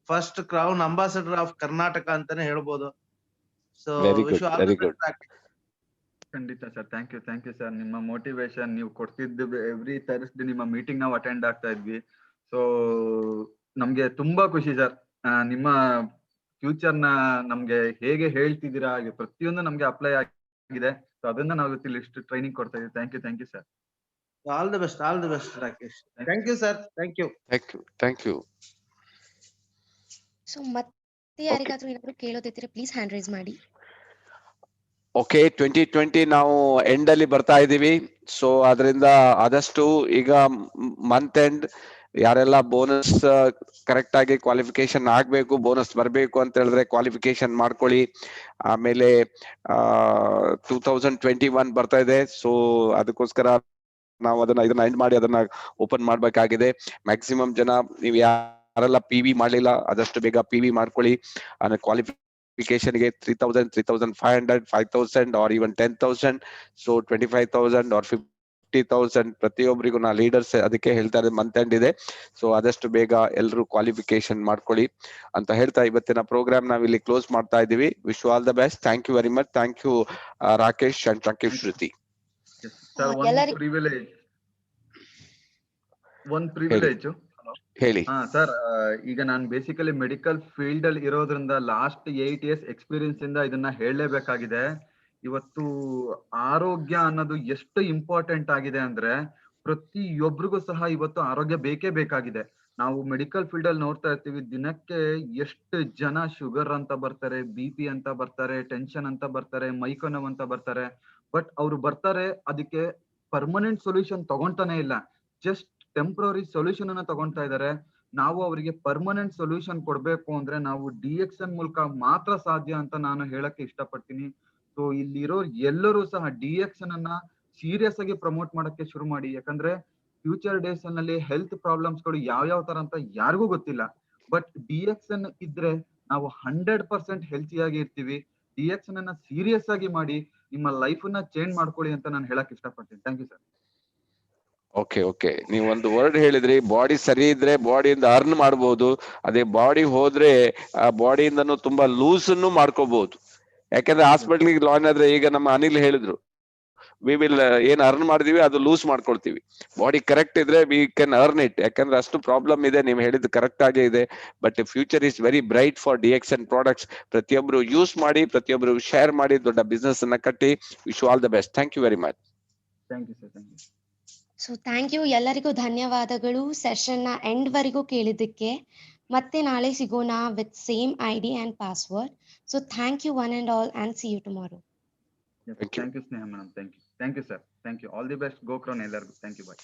first crown ambassador of Karnataka ಅಂತಾನೆ ಹೇಳ್ಬೋದು. ಸೊ ಖಂಡಿತ ಸರ್. Thank you sir. ನಿಮ್ಮ ಮೋಟಿವೇಶನ್ ನೀವು ಕೊಡ್ತಿದ್ದು ಎವ್ರಿ ಥರ್ಸ್ಡೇ ನಿಮ್ಮ ಮೀಟಿಂಗ್ ನಾವು ಅಟೆಂಡ್ ಆಗ್ತಾ ಇದ್ವಿ. ಸೊ ನಮ್ಗೆ ತುಂಬಾ ಖುಷಿ ಸರ್. ನಿಮ್ಮ ಫ್ಯೂಚರ್ ನ ನಮ್ಗೆ ಹೇಗೆ ಹೇಳ್ತಿದ್ದೀರಾ ಹಾಗೆ ಪ್ರತಿಯೊಂದು ನಮ್ಗೆ ಅಪ್ಲೈ ಆಗಿದೆ. ಸೊ ಅದನ್ನ ನಾವು ಇಲ್ಲಿ ಇಷ್ಟು ಟ್ರೈನಿಂಗ್ ಕೊಡ್ತಾ ಇದ್ದೀವಿ. Thank you sir. All the best Rakesh. Thank you sir. Thank you. So ಮತ್ತೆ ಯಾರಿಗಾದ್ರೂ ಏನಾದ್ರು ಕೇಳೋದಿದ್ರೆ ಪ್ಲೀಸ್ ಹ್ಯಾಂಡ್ ರೈಸ್ ಮಾಡಿ. ಓಕೆ, 2020 ನಾವು ಎಂಡ್ ಅಲ್ಲಿ ಬರ್ತಾ ಇದೀವಿ. ಸೊ ಅದರಿಂದ ಆದಷ್ಟು ಈಗ ಮಂತ್ ಎಂಡ್ ಯಾರೆಲ್ಲ ಬೋನಸ್ ಕರೆಕ್ಟ್ ಆಗಿ ಕ್ವಾಲಿಫಿಕೇಶನ್ ಆಗ್ಬೇಕು, ಬೋನಸ್ ಬರ್ಬೇಕು ಅಂತ ಹೇಳಿದ್ರೆ ಕ್ವಾಲಿಫಿಕೇಶನ್ ಮಾಡ್ಕೊಳ್ಳಿ. ಆಮೇಲೆ 2021 ಬರ್ತಾ ಇದೆ. ಸೊ ಅದಕ್ಕೋಸ್ಕರ ನಾವು ಇದನ್ನ ಎಂಡ್ ಮಾಡಿ ಅದನ್ನ ಓಪನ್ ಮಾಡ್ಬೇಕಾಗಿದೆ. ಮ್ಯಾಕ್ಸಿಮಮ್ ಜನ ನೀವು ಯಾರೆಲ್ಲ PV ಮಾಡ್ಲಿಲ್ಲ ಆದಷ್ಟು ಬೇಗ PV ಮಾಡ್ಕೊಳ್ಳಿ. ಕ್ವಾಲಿಫಿಕೇಶನ್ ಗೆ 3000, 3500, 5000 or even 10,000, so 25,000 or 50,000 ಪ್ರತಿಯೊಬ್ಬರಿಗೂ ನಾ ಲೀಡರ್ಸ್ ಅದಕ್ಕೆ ಹೇಳ್ತಾ ಇರೋದು ಮಂತ್ ಎಂಡ್ ಇದೆ. ಸೊ ಆದಷ್ಟು ಬೇಗ ಎಲ್ಲರೂ ಕ್ವಾಲಿಫಿಕೇಶನ್ ಮಾಡ್ಕೊಳ್ಳಿ ಅಂತ ಹೇಳ್ತಾ ಇವತ್ತಿನ ಪ್ರೋಗ್ರಾಮ್ ನಾವ್ ಇಲ್ಲಿ ಕ್ಲೋಸ್ ಮಾಡ್ತಾ ಇದೀವಿ. Wish all the best. Thank you very much. Thank you Rakesh and thank you Shruti. Sir ಒಂದ್ ಪ್ರಿವಿಲೇಜ್ ಹೇಳಿ. ಸರ್ ಈಗ ನಾನು ಬೇಸಿಕಲಿ ಮೆಡಿಕಲ್ ಫೀಲ್ಡ್ ಅಲ್ಲಿ ಇರೋದ್ರಿಂದ ಲಾಸ್ಟ್ 8 years ಎಕ್ಸ್ಪೀರಿಯನ್ಸ್ ಇಂದ ಇದನ್ನ ಹೇಳಲೇಬೇಕಾಗಿದೆ. ಇವತ್ತು ಆರೋಗ್ಯ ಅನ್ನೋದು ಎಷ್ಟು ಇಂಪಾರ್ಟೆಂಟ್ ಆಗಿದೆ ಅಂದ್ರೆ ಪ್ರತಿಯೊಬ್ಬರಿಗೂ ಸಹ ಇವತ್ತು ಆರೋಗ್ಯ ಬೇಕೇ ಬೇಕಾಗಿದೆ. ನಾವು ಮೆಡಿಕಲ್ ಫೀಲ್ಡ್ ಅಲ್ಲಿ ನೋಡ್ತಾ ಇರ್ತೀವಿ, ದಿನಕ್ಕೆ ಎಷ್ಟು ಜನ ಶುಗರ್ ಅಂತ ಬರ್ತಾರೆ, BP ಅಂತ ಬರ್ತಾರೆ, ಟೆನ್ಷನ್ ಅಂತ ಬರ್ತಾರೆ, ಮೈಕೈ ನೋವು ಅಂತ ಬರ್ತಾರೆ. ಬಟ್ ಅವ್ರು ಬರ್ತಾರೆ, ಅದಕ್ಕೆ ಪರ್ಮನೆಂಟ್ ಸೊಲ್ಯೂಷನ್ ತಗೊಂತಾನೆ ಇಲ್ಲ, ಜಸ್ಟ್ ಟೆಂಪ್ರರಿ ಸೊಲ್ಯೂಷನ್ ಅನ್ನ ತಗೊಂತಾ ಇದ್ದಾರೆ. ನಾವು ಅವರಿಗೆ ಪರ್ಮನೆಂಟ್ ಸೊಲ್ಯೂಷನ್ ಕೊಡ್ಬೇಕು ಅಂದ್ರೆ ನಾವು DXN ಮೂಲಕ ಮಾತ್ರ ಸಾಧ್ಯ ಅಂತ ನಾನು ಹೇಳಕ್ಕೆ ಇಷ್ಟಪಡ್ತೀನಿ. ಸೊ ಇಲ್ಲಿರೋ ಎಲ್ಲರೂ ಸಹ DXN ಅನ್ನ ಸೀರಿಯಸ್ ಆಗಿ ಪ್ರಮೋಟ್ ಮಾಡಕ್ಕೆ ಶುರು ಮಾಡಿ. ಯಾಕಂದ್ರೆ ಫ್ಯೂಚರ್ ಡೇಸ್ ನಲ್ಲಿ ಹೆಲ್ತ್ ಪ್ರಾಬ್ಲಮ್ಸ್ ಗಳು ಯಾವ ತರ ಅಂತ ಯಾರಿಗೂ ಗೊತ್ತಿಲ್ಲ. ಬಟ್ DXN ಇದ್ರೆ ನಾವು 100% ಹೆಲ್ತಿಯಾಗಿ ಇರ್ತೀವಿ. DXN ಅನ್ನ ಸೀರಿಯಸ್ ಆಗಿ ಮಾಡಿ ನಿಮ್ಮ ಲೈಫ್ ಅನ್ನ ಚೇಂಜ್ ಮಾಡ್ಕೊಳ್ಳಿ ಅಂತ ನಾನು ಹೇಳಕ್ ಇಷ್ಟಪಡ್ತೀನಿ. Thank you sir. ಓಕೆ ನೀವು ಒಂದು ವರ್ಡ್ ಹೇಳಿದ್ರಿ, ಬಾಡಿ ಸರಿ ಇದ್ರೆ ಬಾಡಿಯಿಂದ ಅರ್ನ್ ಮಾಡ್ಬೋದು. ಅದೇ ಬಾಡಿ ಹೋದ್ರೆ ಆ ಬಾಡಿಯಿಂದನೂ ತುಂಬಾ ಲೂಸ್ ಅನ್ನು ಮಾಡ್ಕೋಬಹುದು. ಯಾಕಂದ್ರೆ ಹಾಸ್ಪಿಟಲ್ಗೆ ಲಾನ್ ಆದ್ರೆ ಈಗ ನಮ್ಮ ಅನಿಲ್ ಹೇಳಿದ್ರು, ವಿ ವಿಲ್ ಏನ್ ಅರ್ನ್ ಮಾಡಿದೀವಿ ಅದು ಲೂಸ್ ಮಾಡ್ಕೊಳ್ತೀವಿ. ಬಾಡಿ ಕರೆಕ್ಟ್ ಇದ್ರೆ ವಿ ಕ್ಯಾನ್ ಅರ್ನ್ ಇಟ್. ಯಾಕಂದ್ರೆ ಅಷ್ಟು ಪ್ರಾಬ್ಲಮ್ ಇದೆ. ನೀವು ಹೇಳಿದ್ದು ಕರೆಕ್ಟ್ ಆಗೇ ಇದೆ. But future is very bright for DXN products. ಪ್ರತಿಯೊಬ್ರು ಯೂಸ್ ಮಾಡಿ, ಪ್ರತಿಯೊಬ್ರು ಶೇರ್ ಮಾಡಿ, ದೊಡ್ಡ ಬಿಸ್ನೆಸ್ ಅನ್ನ ಕಟ್ಟಿ. Wish all the best. Thank you very much. Thank you sir. Thank you. So thank you, ಎಲ್ಲರಿಗೂ ಧನ್ಯವಾದಗಳು ಸೆಷನ್ನ ಎಂಡ್ ವರೆಗೂ ಕೇಳಿದ್ದಕ್ಕೆ. ಮತ್ತೆ ನಾಳೆ ಸಿಗೋಣ with same ID and password. So thank you one and all and see you tomorrow. Thank you Sneha madam. Thank you sir. Thank you. All the best. Go crown ಎಲ್ಲರಿಗೂ. Thank you. Bye.